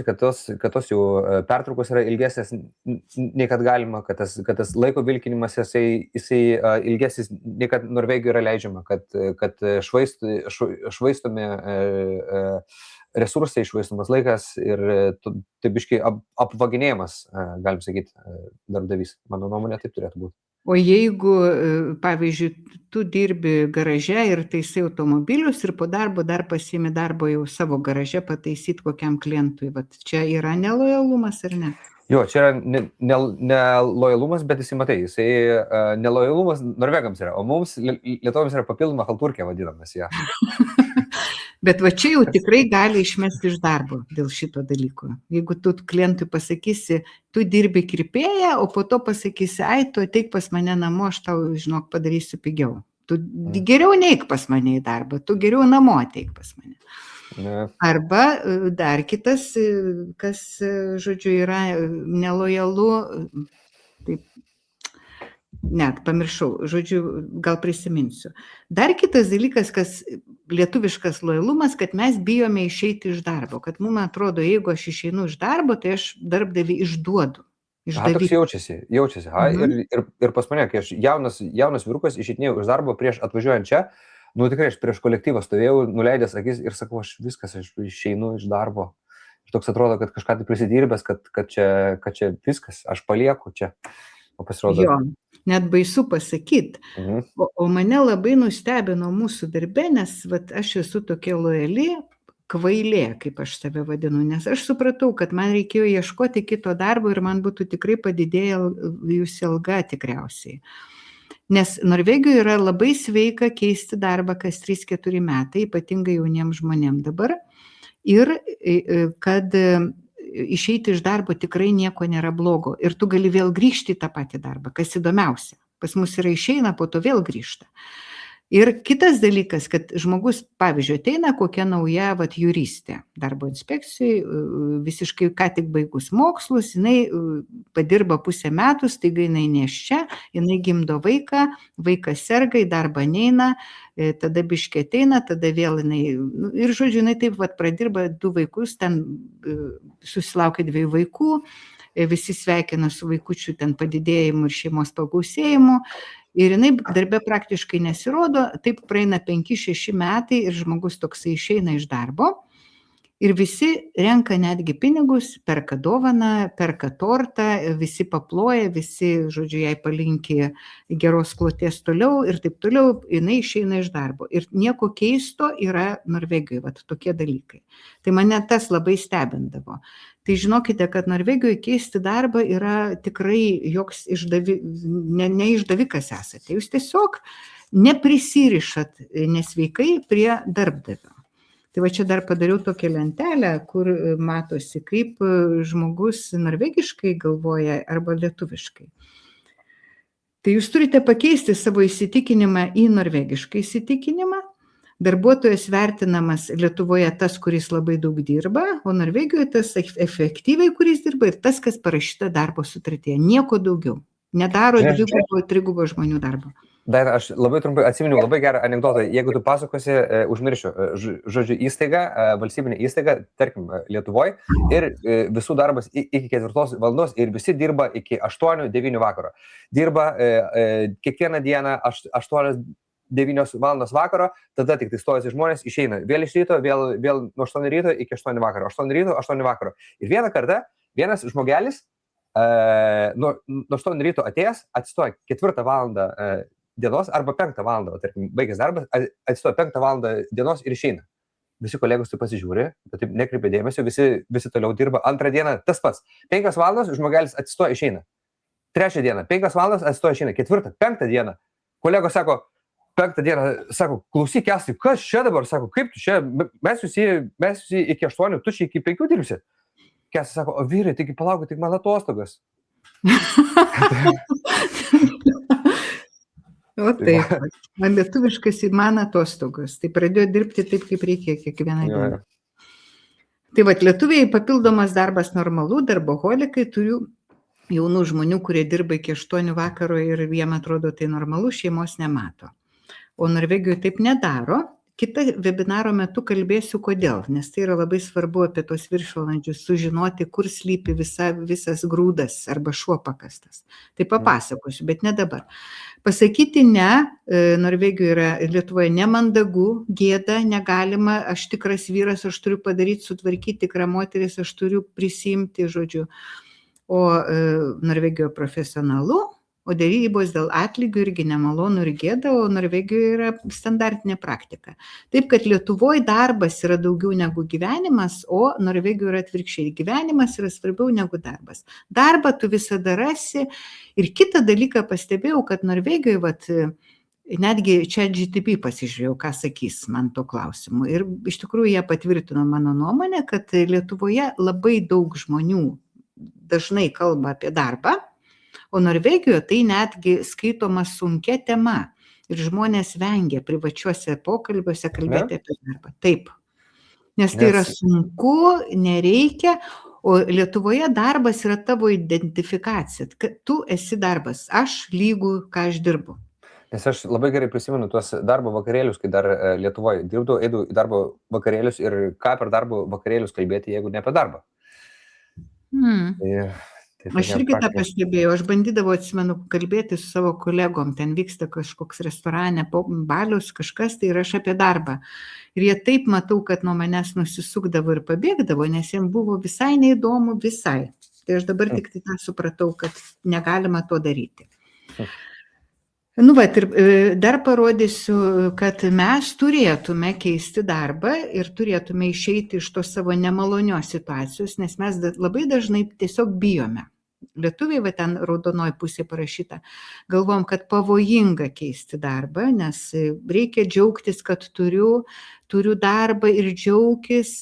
kad tos jau pertraukos yra ilgesnės nei kad galima, kad tas laiko vilkinimas jisai ilgesnis nei kad Norvegijoje yra leidžiama, kad švaistomi resursai, švaistomas laikas ir taip biškai apvaginėjimas, galim sakyti, darbdavys. Mano nuomonė taip turėtų būti. O jeigu, pavyzdžiui, tu dirbi garaže ir taisai automobilius ir po darbo dar pasiimi darbo jau savo garaže pataisyti kokiam klientui, vat čia yra nelojalumas ar ne? Jo, čia yra nelojalumas, bet jisai nelojalumas norvegams yra, o mums lietuviams yra papildoma halturkė vadinamas ją. Bet va čia jau tikrai gali išmesti iš darbo dėl šito dalyko. Jeigu tu klientui pasakysi, tu dirbi kirpėją, o po to pasakysi, ai, tu ateik pas mane namo, aš tau, žinok, padarysiu pigiau. Tu geriau neik pas mane į darbą, tu geriau namo ateik pas mane. Ne. Arba dar kitas, kas, žodžiu, yra nelojalu, taip, net pamiršau, žodžiu, gal prisiminsiu. Dar kitas dalykas, kas lietuviškas lojalumas, kad mes bijome išeiti iš darbo, kad mums atrodo, jeigu aš išeinu iš darbo, tai aš darbdavį išduodu. Toks jaučiasi. Ir pas mane, kai aš jaunas vyrukas išeitinėjau iš darbo prieš atvažiuojant čia, tikrai aš prieš kolektyvą stovėjau, nuleidęs akis ir sakau, aš išeinu iš darbo. Ir toks atrodo, kad kažką tai prisidirbęs, kad čia viskas, aš palieku čia. O pasirodo. Jo, net baisu pasakyti. O mane labai nustebino mūsų darbe, nes aš esu tokia lojali kvailė, kaip aš save vadinu, nes aš supratau, kad man reikėjo ieškoti kito darbo ir man būtų tikrai padidėjusi alga tikriausiai. Nes Norvegijoje yra labai sveika keisti darbą kas 3-4 metai, ypatingai jauniems žmonėms dabar. Ir kad išeiti iš darbo tikrai nieko nėra blogo. Ir tu gali vėl grįžti į tą patį darbą, kas įdomiausia. Pas mus yra išeina, po to vėl grįžta. Ir kitas dalykas, kad žmogus, pavyzdžiui, ateina kokia nauja juristė darbo inspekcijai, visiškai ką tik baigus mokslus, jinai padirba pusę metų, staiga jinai neščia, jinai gimdo vaiką, vaikas serga, į darbą neina, tada biškė ateina, tada vėl jinai, ir žodžiu, jinai taip pradirba 2 vaikus, ten susilaukia 2 vaikų, visi sveikina su vaikučiu ten padidėjimu ir šeimos pagausėjimu. Ir jinai darbe praktiškai nesirodo, taip praeina 5-6 metai ir žmogus toksai išeina iš darbo. Ir visi renka netgi pinigus, perka dovaną, perka tortą, visi paploja, visi, žodžiu, jai palinki geros kloties toliau ir taip toliau, jinai išeina iš darbo. Ir nieko keisto yra Norvegijoje, tokie dalykai. Tai mane tas labai stebindavo. Tai žinokite, kad Norvegijoje keisti darbą yra tikrai joks ne išdavikas esate. Jūs tiesiog neprisirišat nesveikai prie darbdavio. Tai va čia dar padariau tokią lentelę, kur matosi, kaip žmogus norvegiškai galvoja arba lietuviškai. Tai jūs turite pakeisti savo įsitikinimą į norvegišką įsitikinimą. Darbuotojas vertinamas Lietuvoje tas, kuris labai daug dirba, o Norvegijoje tas efektyviai, kuris dirba ir tas, kas parašyta darbo sutartyje. Nieko daugiau. Nedaro 2-3 žmonių darbo. Dar aš labai trumpai atsiminiau labai gerą anekdotą. Jeigu tu pasakosi, užmiršiu, žodžiu, įstaiga, valstybinė įstaiga, tarkim, Lietuvoje, ir visų darbas iki 4 valandos ir visi dirba iki 8-9 vakaro. Dirba kiekvieną dieną 8-9 valandos vakaro, tada tik tai stojasi žmonės, išeina vėl iš ryto, vėl nuo 8 ryto iki 8 vakaro. 8 ryto, 8 vakaro. Ir vieną kartą vienas žmogelis nuo 8 ryto atėjęs, atsistoja 4 valandą dienos arba 5 valandą, tarkim, baigęs darbas, atsistoja 5 valandą dienos ir išeina. Visi kolegos tai pasižiūri, bet taip nekreipia dėmesio, visi toliau dirba. Antrą dieną tas pats. 5 valandos žmogelis atsistoja, išeina. 3 dieną, 5 valandos atsistoja, išeina. 4, 5 dieną. Kolegos sako, 5 dieną, sako, klausyk, Kęstai, kas čia dabar, sako, kaip tu čia, mes visi iki 8, tu čia iki 5 dirbsi. Kęstas sako, o vyrai, taigi palauk, tik man atostogas. O taip, man lietuviškas į man atostogos. Tai pradėjo dirbti taip, kaip reikia kiekvieną dieną. Tai vat, lietuviai papildomas darbas normalu, darboholikai, turiu jaunų žmonių, kurie dirba iki 8 vakaro ir jiem atrodo tai normalu, šeimos nemato. O Norvegijoje taip nedaro. Kita webinaro metu kalbėsiu kodėl, nes tai yra labai svarbu apie tos viršvalandžius sužinoti, kur slypi visas grūdas arba šuo pakastas. Tai papasakosiu, bet ne dabar. Pasakyti ne, Norvegijoje yra Lietuvoje nemandagu, gėda, negalima, aš tikras vyras, aš turiu padaryti, sutvarkyti, tikra moteris, aš turiu prisimti, žodžiu. O Norvegijoje profesionalu, o dėrybos dėl atlygių irgi nemalonu ir gėda, o Norvegijoje yra standartinė praktika. Taip, kad Lietuvoje darbas yra daugiau negu gyvenimas, o Norvegijoje yra atvirkščiai. Gyvenimas yra svarbiau negu darbas. Darbą tu visada rasi. Ir kitą dalyką pastebėjau, kad Norvegijoje, netgi čia GTP pasižiūrėjau, ką sakys man to klausimu. Ir iš tikrųjų jie patvirtino mano nuomonę, kad Lietuvoje labai daug žmonių dažnai kalba apie darbą, o Norvegijoje tai netgi skaitoma sunkia tema. Ir žmonės vengia privačiuose pokalbiuose kalbėti apie darbą. Taip. Nes tai yra sunku, nereikia, o Lietuvoje darbas yra tavo identifikacija. Tu esi darbas, aš lygu, ką aš dirbu. Nes aš labai gerai prisimenu tuos darbo vakarėlius, kai dar Lietuvoje dirbdavau, eidavau į darbo vakarėlius ir ką per darbo vakarėlius kalbėti, jeigu ne apie darbą. Aš irgi tą pastebėjau, aš bandydavau, atsimenu, kalbėti su savo kolegom, ten vyksta kažkoks restorane, balius, kažkas, tai ir aš apie darbą. Ir jie taip matau, kad nuo manęs nusisukdavo ir pabėgdavo, nes jiems buvo visai neįdomu, visai. Tai aš dabar tik tą supratau, kad negalima to daryti. Ir dar parodysiu, kad mes turėtume keisti darbą ir turėtume išeiti iš tos savo nemalonios situacijos, nes mes labai dažnai tiesiog bijome. Lietuviai, ten raudonoji pusė parašyta, galvom, kad pavojinga keisti darbą, nes reikia džiaugtis, kad turiu darbą ir džiaugtis,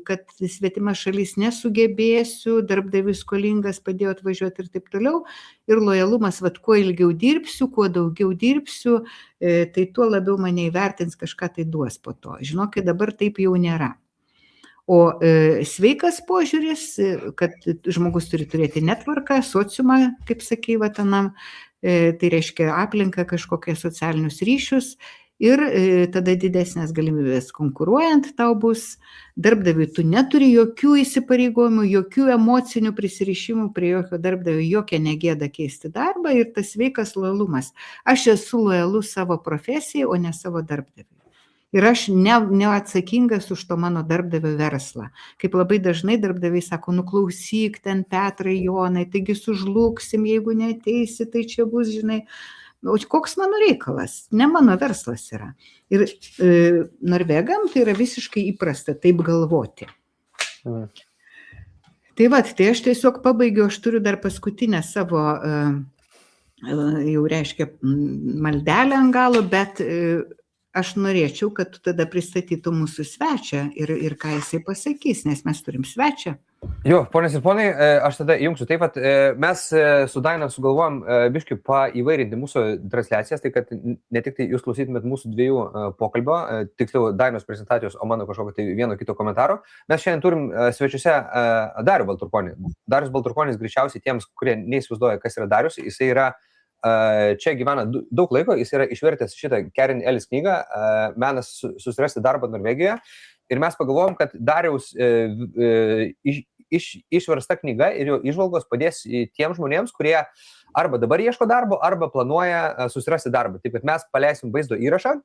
kad svetima šalis nesugebėsiu, darbdavys skolingas padėjo atvažiuoti ir taip toliau. Ir lojalumas, kuo ilgiau dirbsiu, kuo daugiau dirbsiu, tai tuo labiau mane įvertins, kažką tai duos po to. Žinokit, dabar taip jau nėra. O sveikas požiūris, kad žmogus turi turėti netvarką, sociumą, kaip sakei, tai reiškia aplinką, kažkokie socialinius ryšius ir tada didesnės galimybės konkuruojant tau bus. Darbdaviui tu neturi jokių įsipareigojimų, jokių emocinių prisirišimų prie jokio darbdavio, jokia negėda keisti darbą ir tas sveikas lojalumas. Aš esu lojalus savo profesijai, o ne savo darbdaviui. Ir aš neatsakingas už to mano darbdavio verslą. Kaip labai dažnai darbdaviai sako, nuklausyk ten Petrai, Jonai, taigi sužlugsim, jeigu neateisi, tai čia bus, žinai. O koks mano reikalas? Ne mano verslas yra. Ir norvegam tai yra visiškai įprasta taip galvoti. Tai aš tiesiog pabaigiau, aš turiu dar paskutinę savo, jau reiškia, maldelę ant galo, bet aš norėčiau, kad tu tada pristatytų mūsų svečią ir ką jisai pasakys, nes mes turim svečią. Jo, ponios ir ponai, aš tada įjungsiu. Taip pat mes su Daina sugalvojom biškai paįvairinti mūsų transliacijas, tai kad ne tik tai jūs klausytumėt mūsų dviejų pokalbio, tiksliau Dainos prezentacijos, o mano kažkokio tai vieno kito komentaro. Mes šiandien turim svečiuose Darių Balturkonį. Darius Balturkonis greičiausiai tiems, kurie neįsivaizduoja, kas yra Darius, jisai yra čia gyvena daug laiko, jis yra išvertęs šitą Karen Ellis knygą Menas susirasti darbą Norvegijoje ir mes pagalvojom, kad Dariaus išversta knyga ir jo įžvalgos padės tiems žmonėms, kurie arba dabar ieško darbo, arba planuoja susirasti darbą. Taip, kad mes paleisim vaizdo įrašą,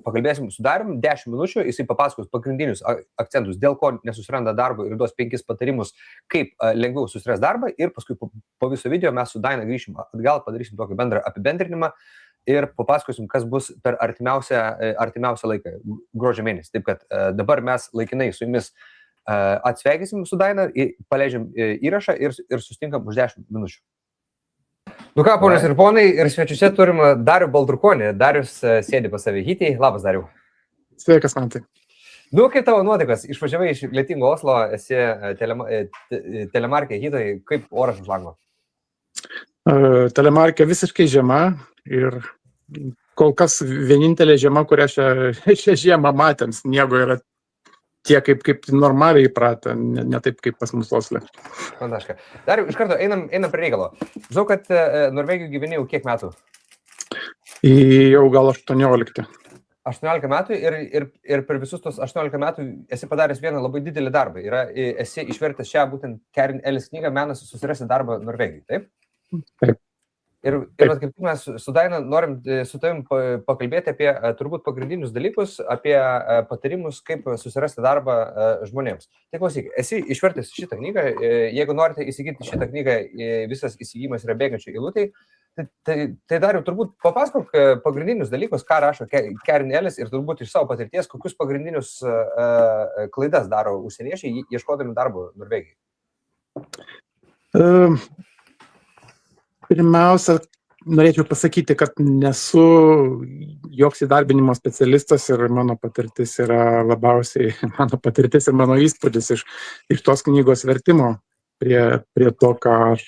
pakalbėsim su Darium 10 minučių, jisai papasakos pagrindinius akcentus, dėl ko nesusiranda darbo ir duos 5 patarimus, kaip lengviau susirasti darbą ir paskui po viso video mes su Daina grįšim atgal, padarysim tokį bendrą apibendrinimą ir papasakosim, kas bus per artimiausią laiką, gruodžio mėnesį. Taip, kad dabar mes laikinai su jumis atsveikinsim su Daina, paleidžiam įrašą ir susitinkam už 10 minučių. Nu ką, ponios ir ponai, ir svečiuose turim Darių Balturkonį. Darius sėdi pas save Hytėj. Labas, Dariau. Sveikas, Mantai. Nu, kaip tavo nuotaikas? Išvažiavai iš lietingo Oslo, esi telemarkė Hytoj. Kaip oras už lango? Telemarke visiškai žema ir kol kas vienintelė žema, kurią šią žiemą matėm, sniego yra tie kaip normaliai įpratę, ne taip kaip pas mus Osle. Fantastiška. Dar iš karto einam prie reikalo. Žinau, kad Norvegijoje gyveni jau kiek metų? Jau gal 18. 18 metų ir per visus tos 18 metų esi padaręs vieną labai didelį darbą. Esi išvertęs šią būtent Karin Ellis knygą Menas susirasti darbą Norvegijai, taip? Taip. Ir kaip mes su Daina norim su tavim pakalbėti apie turbūt pagrindinius dalykus, apie patarimus, kaip susirasti darbą žmonėms. Tai klausyk, esi išvertęs šitą knygą, jeigu norite įsigyti šitą knygą, visas įsigijimas yra bėgančių eilutėj, tai dar jau turbūt papasakok pagrindinius dalykus, ką rašo Karin Ellis ir turbūt iš savo patirties, kokius pagrindinius klaidas daro užsieniečiai, ieškodami darbo Norvegijai. Pirmiausia, norėčiau pasakyti, kad nesu joks įdarbinimo specialistas ir mano patirtis yra labiausiai, mano patirtis ir mano įspūdis iš tos knygos vertimo prie to, ką aš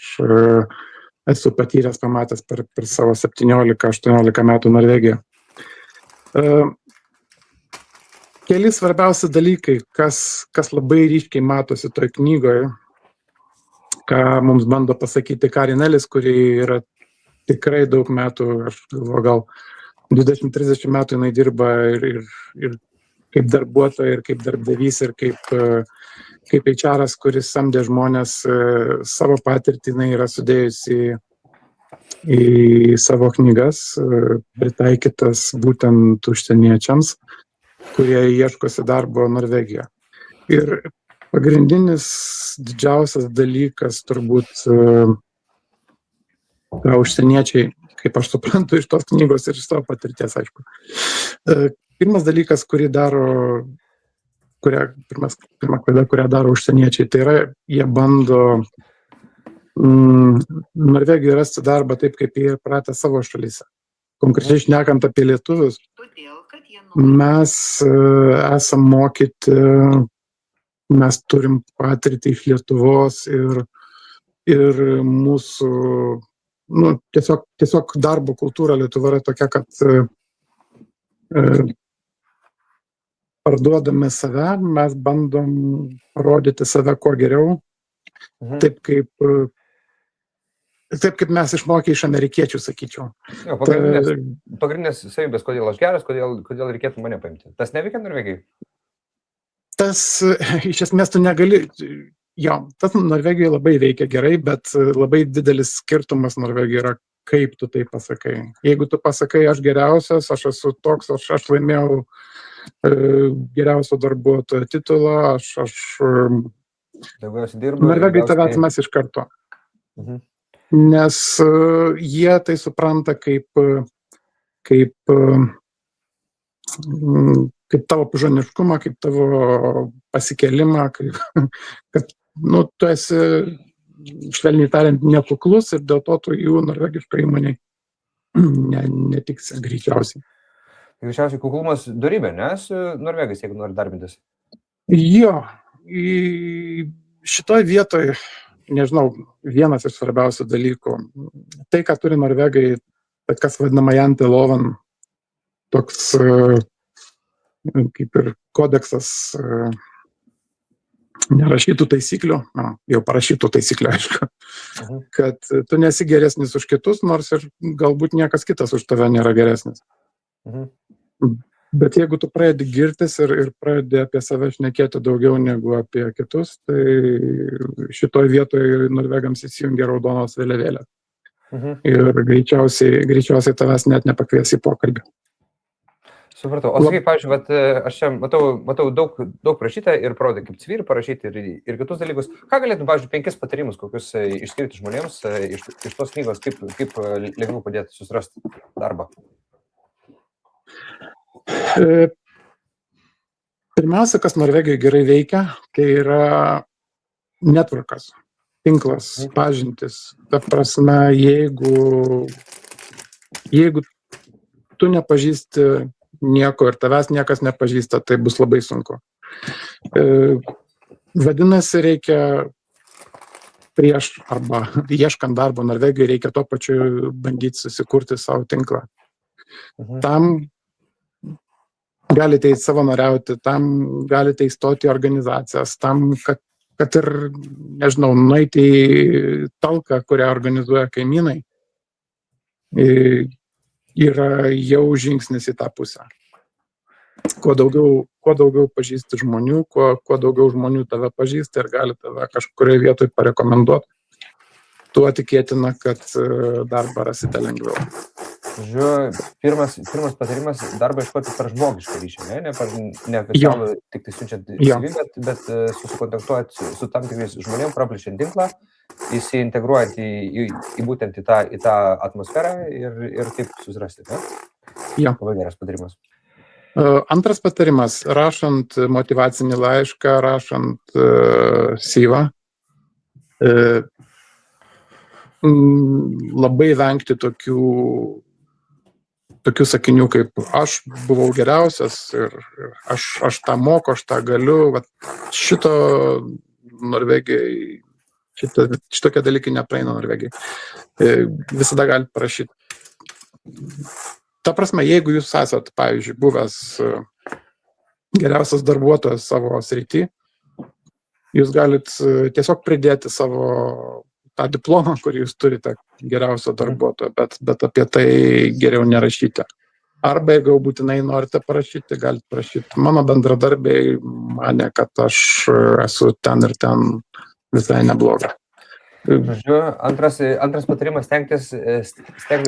esu patyręs, pamatęs per savo 17-18 metų Norvegiją. Keli svarbiausi dalykai, kas labai ryškiai matosi toj knygoje, ką mums bando pasakyti Karin Ellis, kuri yra tikrai daug metų, aš galvoju, gal 20-30 metų jinai dirba ir kaip darbuotoja, ir kaip darbdavys, ir kaip HR-as, kuris samdė žmonės, savo patirtį jinai yra sudėjusi į savo knygas, pritaikytas būtent užsieniečiams, kurie ieškosi darbo Norvegijoje. Ir pagrindinis didžiausias dalykas turbūt, ką užsieniečiai, kaip aš suprantu iš tos knygos ir iš savo patirties, aišku. Pirmas dalykas, pirma klaida, kurią daro užsieniečiai, tai yra, jie bando Norvegijoje rasti darbą taip, kaip jie pratę savo šalyse. Konkrečiai šnekant apie lietuvius, mes esam mokyti, mes turim patirtį iš Lietuvos ir mūsų, tiesiog darbo kultūra Lietuva yra tokia, kad parduodami save, mes bandom parodyti save kuo geriau, taip kaip mes išmokę iš amerikiečių, sakyčiau. Pagrindinės savybės, kodėl aš geras, kodėl reikėtų mane paimti. Tas neveikia Norvegijai? Tas, iš esmės, tu negali, tas Norvegijoje labai veikia gerai, bet labai didelis skirtumas Norvegijoje yra, kaip tu tai pasakai. Jeigu tu pasakai, aš geriausias, aš esu toks, aš laimėjau geriausio darbuotojo titulą, Norvegai tavęs mes iš karto. Nes jie tai supranta kaip tavo pažaniškumą, kaip tavo pasikelimą, kad tu esi, švelniai tariant, nekuklus ir dėl to tu jų norvegiškai įmonei netiksi greičiausiai. Greičiausiai kuklumas dorybė, ne, su Norvegais, jeigu nori darbintis? Jo, šitoj vietoj, nežinau, vienas iš svarbiausių dalykų. Tai, ką turi Norvegai, tai kas vadinama janteloven, toks kaip ir kodeksas nerašytų taisyklių, jau parašytų taisyklių, aišku, kad tu nesi geresnis už kitus, nors ir galbūt niekas kitas už tave nėra geresnis. Bet jeigu tu pradedi girtis ir pradedi apie save šnekėti daugiau negu apie kitus, tai šitoj vietoje Norvegams įsijungia raudonos vėliavėlės. Ir greičiausiai tavęs net nepakvies į pokalbį. Supratau. O sakai, pavyzdžiui, aš čia matau daug prašytą ir parodė, kaip CV parašyti ir kitus dalykus. Ką galėtum, pavyzdžiui, 5 patarimus, kokius išskirti žmonėms iš tos knygos, kaip lengviau padėti susirasti darbą? Pirmiausia, kas Norvegijoje gerai veikia, tai yra networkas, tinklas, pažintis. Ta prasme, jeigu tu nepažįsti nieko ir tavęs niekas nepažįsta, tai bus labai sunku. Vadinasi, reikia prieš arba ieškant darbo Norvegijoje reikia tuo pačiu bandyti susikurti savo tinklą. Tam galite savanoriauti, tam galite įstoti į organizacijas, tam, kad ir, nežinau, nueiti į talką, kurią organizuoja kaimynai, yra jau žingsnis į tą pusę. Kuo daugiau pažįsti žmonių, kuo daugiau žmonių tave pažįsta ir gali tave kažkurioje vietoje parekomenduoti, tuo tikėtina, kad darbą rasite lengviau. Žiūrėjau, pirmas patarimas - darbą ieškoti per žmogišką ryšį, ne oficialų tik tai siunčiant CV, bet susikontaktuojant su tam tikrais žmonėm, praplėšiant tinklą, įsiintegruojant į būtent į tą atmosferą ir taip susirasti, ne? Jo. Labai geras patarimas. Antras patarimas - rašant motyvacinį laišką, rašant CV, labai vengti tokių sakinių kaip aš buvau geriausias ir aš tą moku, aš tą galiu. Vat šito Norvegijai, šitokie dalykai nepraeina Norvegijai. Visada galite parašyti. Ta prasme, jeigu jūs esat, pavyzdžiui, buvęs geriausias darbuotojas savo srity, jūs galit tiesiog pridėti savo tą diplomą, kurį jūs turite geriausio darbuotojo, bet apie tai geriau nerašyti. Arba jeigu būtinai norite parašyti, galite parašyti. Mano bendradarbiai mane, kad aš esu ten ir ten visai nebloga. Žodžiu, antras patarimas stengtis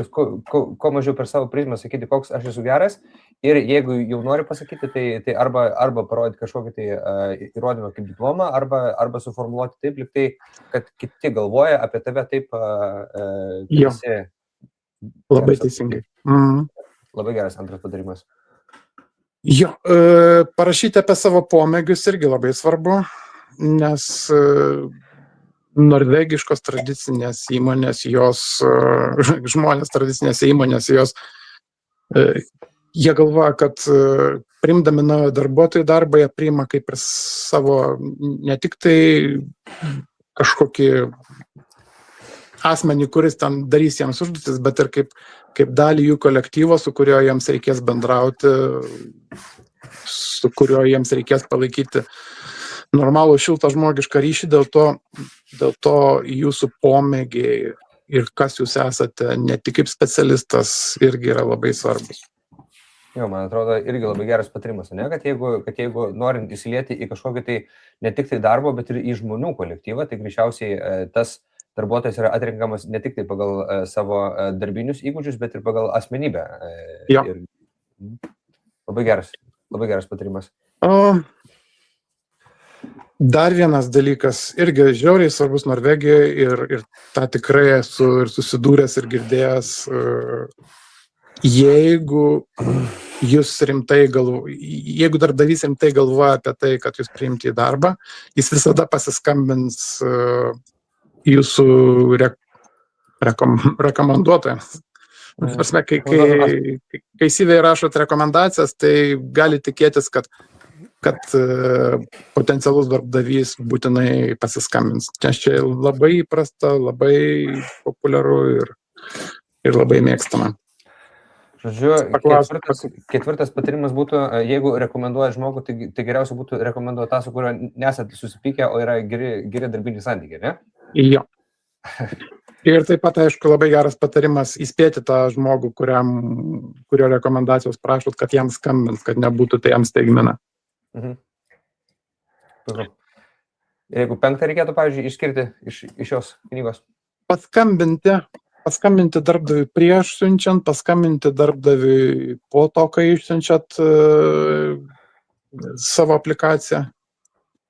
kuo mažiau per savo prizmę sakyti, koks aš esu geras. Ir jeigu jau nori pasakyti, tai arba parodyti kažkokį tai įrodymą kaip diplomą, arba suformuoluoti taip, lyg tai, kad kiti galvoja apie tave taip, Jo. Labai teisingai. Labai geras antras patarimas. Jo, parašyti apie savo pomėgius irgi labai svarbu, nes norvegiškos tradicinės įmonės, žmonės tradicinėse įmonėse, jie galvoja, kad priimdami naują darbuotojų darbą, jie priima kaip ir savo, ne tik tai kažkokį asmenį, kuris ten darys jiems užduotis, bet ir kaip dalį jų kolektyvo, su kurio jiems reikės bendrauti, su kurio jiems reikės palaikyti normalų šiltą žmogišką ryšį, dėl to jūsų pomėgiai ir kas jūs esate, ne tik kaip specialistas, irgi yra labai svarbus. Jo, man atrodo, irgi labai geras patarimas, ne? Kad jeigu norint įsilieti į kažkokį tai ne tik tai darbo, bet ir į žmonių kolektyvą, tai greičiausiai tas darbuotojas yra atrinkamas ne tik tai pagal savo darbinius įgūdžius, bet ir pagal asmenybę. Jo. Labai geras patarimas. Dar vienas dalykas, irgi žiauriai svarbus Norvegijoje ir tą tikrai esu ir susidūręs ir girdėjęs, jeigu darbdavys rimtai galvoja apie tai, kad jūs priimti į darbą, jis visada pasiskambins jūsų rekomenduotojams. Prasme, kai CV rašot rekomendacijas, tai gali tikėtis, kad potencialus darbdavys būtinai pasiskambins. Nes čia labai įprasta, labai populiaru ir labai mėgstama. Žodžiu, ketvirtas patarimas būtų, jeigu rekomenduoja žmogų, tai geriausia būtų rekomenduoti tą, su kuriuo nesate susipykę, o yra geri darbiniai santykiai, ne? Jo. Ir taip pat, aišku, labai geras patarimas įspėti tą žmogų, kurio rekomendacijos prašot, kad jam skambins, kad nebūtų tai jam staigmena. Ir jeigu penktą reikėtų, pavyzdžiui, išskirti iš šios knygos? Paskambinti darbdaviui prieš siunčiant, paskambinti darbdaviui po to, kai išsiunčiat savo aplikaciją.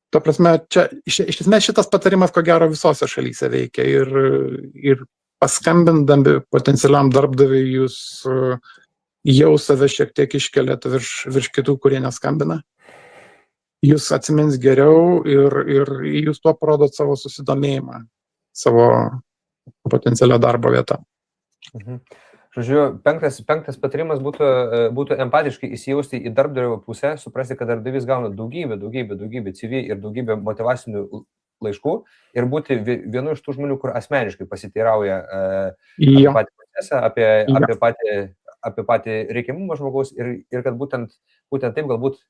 Tuo prasme, iš esmės šitas patarimas, ko gero, visose šalyse veikia ir paskambindami potencialiam darbdaviui jūs jau save šiek tiek iškeliat virš kitų, kurie neskambina. Jūs atsimins geriau ir jūs tuo parodot savo susidomėjimą, savo potencialią darbo vietą. Žodžiu, penktas patarimas būtų empatiškai įsijausti į darbdavio pusę, suprasti, kad darbdavys gauna daugybę CV ir daugybę motyvacinių laiškų ir būti vienu iš tų žmonių, kur asmeniškai pasiteirauja Jo. apie patį procesą, apie patį reikiamumą žmogaus ir kad būtent taip galbūt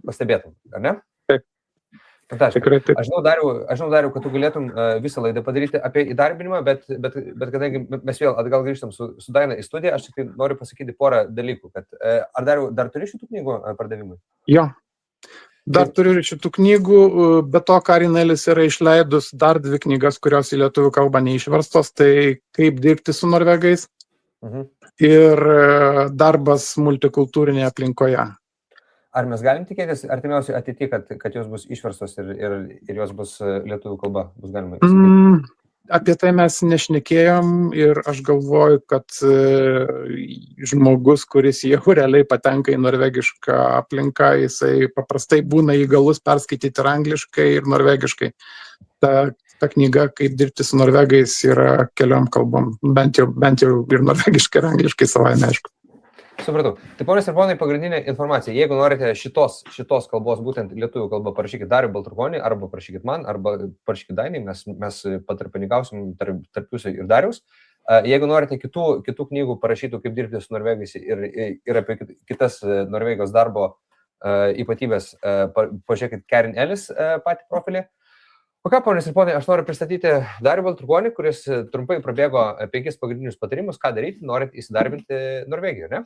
pastebėtum, ar ne? Taip. Tikrai taip. Aš žinau, Dariau, kad tu galėtum visą laidą padaryti apie įdarbinimą, bet kadangi mes vėl atgal grįžtam su Daina į studiją, aš tik noriu pasakyti porą dalykų, kad ar Dariau, dar turi šitų knygų pardavimui? Jo. Dar turiu ir šitų knygų, be to Karinelis yra išleidus dar 2 knygas, kurios į lietuvių kalbą neišverstos, tai kaip dirbti su norvegais ir darbas multikultūrinėje aplinkoje. Ar mes galim tikėtis artimiausiai ateityje, kad jos bus išverstos ir jos bus lietuvių kalba, bus galima įsigyti? Apie tai mes nešnekėjom ir aš galvoju, kad žmogus, kuris jau realiai patenka į norvegišką aplinką, jisai paprastai būna įgalus perskaityti ir angliškai, ir norvegiškai. Ta knyga, kaip dirbti su norvegais, yra keliom kalbom, bent jau ir norvegiškai, ir angliškai savaime aišku. Supratau. Tai ponios ir ponai, pagrindinė informacija. Jeigu norite šitos kalbos, būtent lietuvių kalbą, parašykit Dariui Baltrukonį, arba parašykit man, arba parašykit Dainai, mes patarpininkausim tarp jūsų ir Dariaus. Jeigu norite kitų knygų parašytų, kaip dirbti su norvegais ir apie kitas Norvegijos darbo ypatybės, pažiūrėkit Karin Ellis patį profilį. O ką, ponios ir ponai, aš noriu pristatyti Darių Baltrukonį, kuris trumpai prabėgo 5 pagrindinius patarimus, ką daryti, norint įsidarbinti Norvegijoje, ne?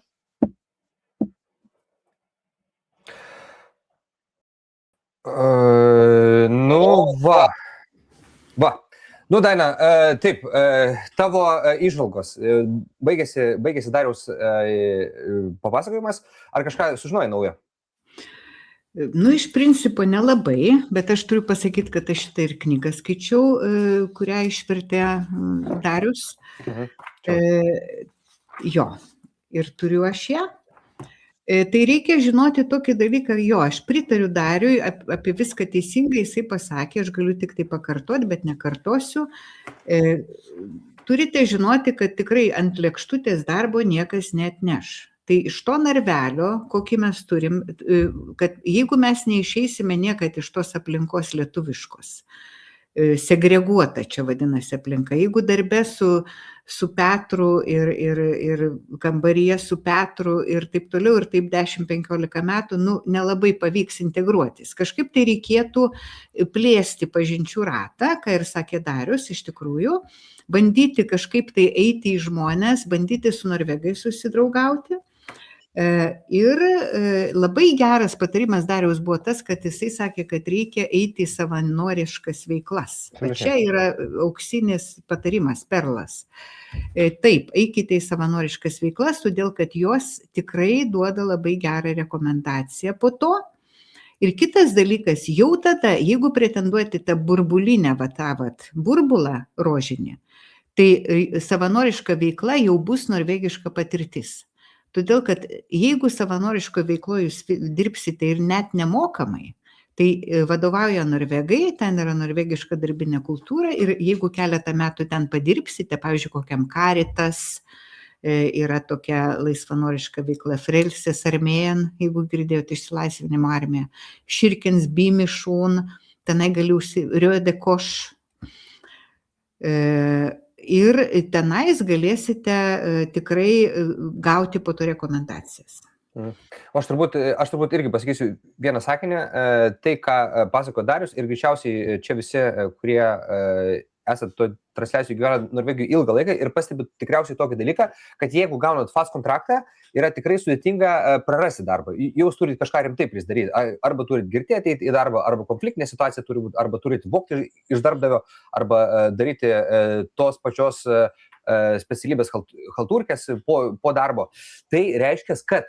Nu, Daina, taip, tavo įžvalgos, baigėsi Dariaus papasakojimas, ar kažką sužinojai naujo? Nu, iš principo nelabai, bet aš turiu pasakyti, kad aš šitą ir knygą skaičiau, kurią išvertė Darius. Jo, ir turiu aš ją. Tai reikia žinoti tokį dalyką, aš pritariu Dariui, apie viską teisingai jisai pasakė, aš galiu tik tai pakartoti, bet nekartosiu. Turite žinoti, kad tikrai ant lėkštutės darbo niekas neatneš. Tai iš to narvelio, kokį mes turim, kad jeigu mes neišeisime niekad iš tos aplinkos lietuviškos, segreguota čia vadinasi aplinka, jeigu darbe su Petru ir kambaryje su Petru ir taip toliau ir taip 10-15 metų, nelabai pavyks integruotis. Kažkaip tai reikėtų plėsti pažinčių ratą, ką ir sakė Darius, iš tikrųjų, bandyti kažkaip tai eiti į žmonės, bandyti su norvegais susidraugauti. Ir labai geras patarimas Dariaus buvo tas, kad jisai sakė, kad reikia eiti į savanoriškas veiklas. Čia yra auksinis patarimas, perlas. Taip, eikite į savanoriškas veiklas, todėl kad jos tikrai duoda labai gerą rekomendaciją po to. Ir kitas dalykas, jau tada, jeigu pretenduoti tą burbulinę, burbulą rožinį, tai savanoriška veikla jau bus norvegiška patirtis. Todėl, kad jeigu savanoriško veikloje jūs dirbsite ir net nemokamai, tai vadovauja norvegai, ten yra norvegiška darbinė kultūra ir jeigu keletą metų ten padirbsite, pavyzdžiui, kokiam Caritas, yra tokia laisvanoriška veikla Frelsės armėjan, jeigu girdėjote išsilaisvinimo armiją, Kirkens bymisjon, tenai gali Røde Kors. Ir tenais galėsite tikrai gauti po to rekomendacijas. O aš turbūt irgi pasakysiu vieną sakinį, tai ką pasako Darius ir greičiausiai čia visi, kurie esat to transliacijų gyvena Norvegijoje ilgą laiką ir pastebit tikriausiai tokį dalyką, kad jeigu gaunat fast kontraktą, yra tikrai sudėtinga prarasti darbą. Jūs turite kažką rimtai daryti. Arba turite girti ateiti į darbą, arba konfliktinė situacija turi būti, arba turite vogti iš darbdavio, arba daryti tos pačios specialybės halturkės po darbo. Tai reiškia, kad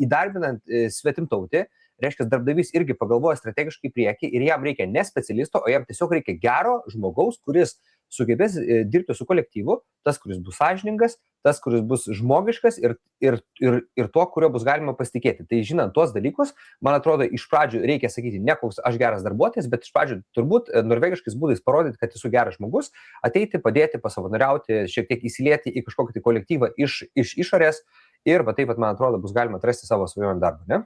įdarbinant svetimtautį, reiškia, darbdavys irgi pagalvoja strategiškai priekį ir jam reikia ne specialisto, o jam tiesiog reikia gero žmogaus, kuris sugebės dirbti su kolektyvu, tas, kuris bus sąžiningas, tas, kuris bus žmogiškas ir to, kurio bus galima pasitikėti. Tai žinant tuos dalykus, man atrodo, iš pradžių reikia sakyti, ne koks aš geras darbuotojas, bet iš pradžių turbūt norvegiškais būdais parodyti, kad esu geras žmogus, ateiti, padėti, pasavanoriauti, šiek tiek įsilieti į kažkokį tai kolektyvą iš išorės ir va taip, man atrodo, bus galima atrasti savo svajonių darbą, ne?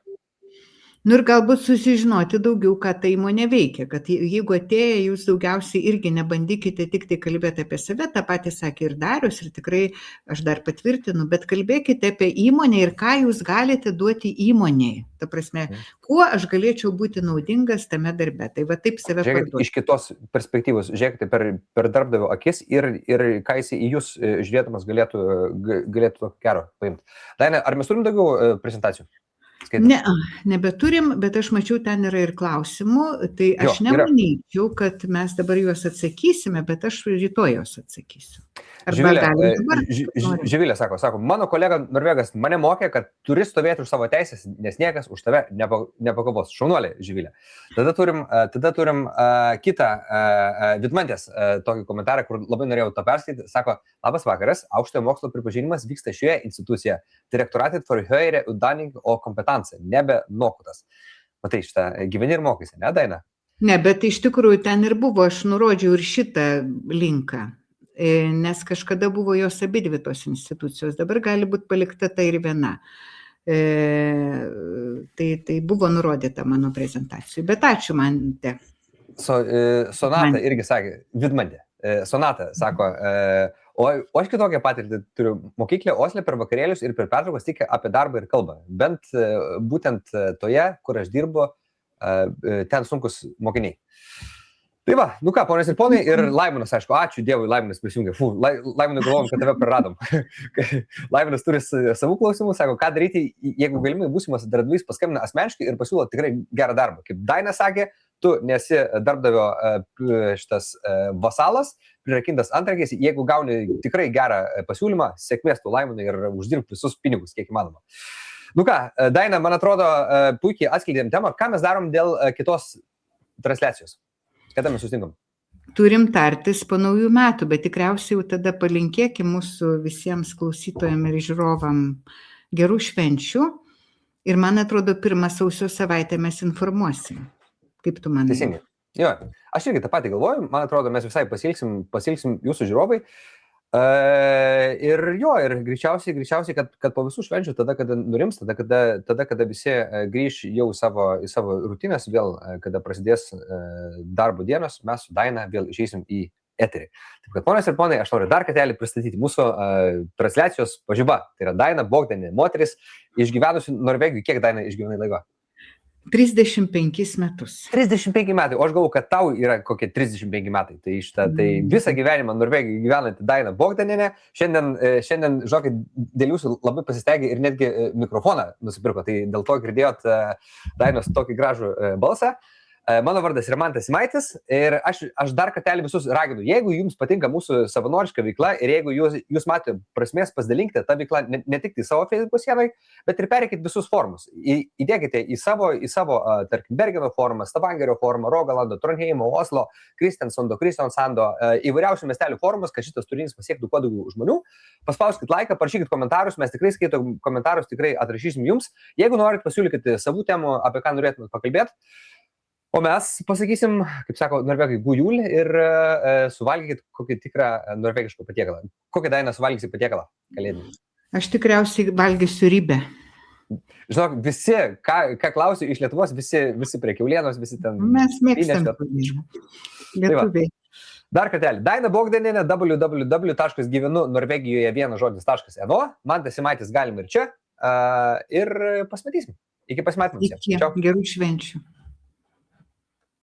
Nu ir galbūt susižinoti daugiau, ką ta įmonė veikia, kad jeigu atėję, jūs daugiausiai irgi nebandykite tik tai kalbėti apie save, tą patį sakė ir Darius, ir tikrai aš dar patvirtinu, bet kalbėkite apie įmonę ir ką jūs galite duoti įmonėje. Ta prasme, kuo aš galėčiau būti naudingas tame darbe. Tai va taip save Žiūrėkite iš kitos perspektyvos, žiūrėkite per darbdavio akis ir ką jis į jūs žiūrėdamas galėtų tokio gero paimti. Daina, ar mes turim daugiau prezentacijų? Ne, nebeturim, bet aš mačiau, ten yra ir klausimų, tai aš nemanyčiau, kad mes dabar juos atsakysime, bet aš rytoj juos atsakysiu. Živilė sako, mano kolega Norvegas mane mokė, kad turi stovėti už savo teisės, nes niekas už tave nepakovos. Šaunuolė, Živilė. Tada turim kitą Vidmantės tokį komentarą, kur labai norėjau tą perskaityti. Sako, labas vakaras, aukštojo mokslo pripažinimas vyksta šioje institucijoje. Direktoratet for høyere utdanning og kompetanse, nebe nokutas. Matai, šitą gyveni ir mokaisi, ne, Daina? Ne, bet iš tikrųjų ten ir buvo, aš nurodžiau ir šitą linką. Nes kažkada buvo jos abidvi tos institucijos, dabar gali būti palikta ta ir viena. Tai buvo nurodyta mano prezentacijoj, bet ačiū Mante. Sonata irgi sakė, Vidmantė, Sonata sako, o aš kitokią patirtį turiu mokyklę Osle per vakarėlius ir per pertraukas tik apie darbą ir kalbą, bent būtent toje, kur aš dirbu, ten sunkus mokiniai. Tai va, nu ką, ponės ir ponai, ir Laimonas, aišku, ačiū Dievui, Laimonas prisijungė. Laimonai galvojom, kad tave praradom. Laimonas turi savų klausimų, sako, ką daryti, jeigu galimai būsimas darbdavys paskambina asmeniškai ir pasiūlo tikrai gerą darbą. Kaip Daina sakė, tu nesi darbdavio šitas vasalas, prirakintas antrankiais, jeigu gauni tikrai gerą pasiūlymą, sėkmės tu Laimonai ir uždirbk visus pinigus, kiek įmanoma. Nu ką, Daina, man atrodo, puikiai atskleidėm temą, ką mes darom dėl kitos transliacijos. Kada mes susitinkam? Turim tartis po naujų metų, bet tikriausiai jau tada palinkėkim mūsų visiems klausytojams ir žiūrovam gerų švenčių. Ir man atrodo, 1 sausio savaitę mes informuosim. Kaip tu manai? Teisingai. Jo, aš irgi tą patį galvoju, man atrodo, mes visai pasilgsim jūsų žiūrovai. Ir greičiausiai, kad po visų švenčių, tada, kada nurims, tada, kada visi grįš jau į savo rutinas, vėl, kada prasidės darbo dienos, mes su Daina vėl išeisim į eterį. Taip kad, ponės ir ponai, aš noriu dar kartelį pristatyti mūsų transliacijos pažiba. Tai yra Daina Bogdanė, moteris, išgyvenusi Norvegijų. Kiek Daina išgyvenai laiko? 35 metus. 35 metai, o aš galvoju, kad tau yra kokie 35 metai. Tai visą gyvenimą Norvegijoje gyvenanti Daina Bogdanienė. Šiandien, žinokit, dėl jūsų labai pasistengė ir netgi mikrofoną nusipirko. Tai dėl to girdėjot Dainos tokį gražų balsą. Mano vardas Rimantas Simaitis ir aš dar kartelį visus raginu, jeigu jums patinka mūsų savanoriška veikla ir jeigu jūs matote prasmės pasidalinkite tą veiklą ne tik į savo Facebook sienai, bet ir perėkite visus forumus. Įdėkite į savo tarkim, Bergeno forumą, Stavangerio forumą, Rogalando, Trondheimo, Oslo, Kristiansando, įvairiausių miestelių forumus, kad šitas turinys pasiektų kuo daugiau žmonių. Paspauskit laiką, parašykit komentarus, mes tikrai skaitom komentarus, tikrai atrašysim jums. Jeigu norit, pasiūlykite savų temų, apie ką norėtumėt pakalbėti. O mes pasakysim, kaip sako norvegai, gujul ir suvalgykit kokį tikrą norvegišką patiekalą. Kokį Daina suvalgysi patiekalą kalėdinį? Aš tikriausiai valgysiu ribę. Žinok, visi, ką klausiu iš Lietuvos, visi prie kiaulienos, visi ten. Mes mėgstam lietuviai. Dar kartelį, Daina Bogdanienė, www.gyvenu Norvegijoje vienas.no. Mantas Simaitis galim ir čia. Ir pasimatysim. Iki pasimatymų. Iki gerų švenčių.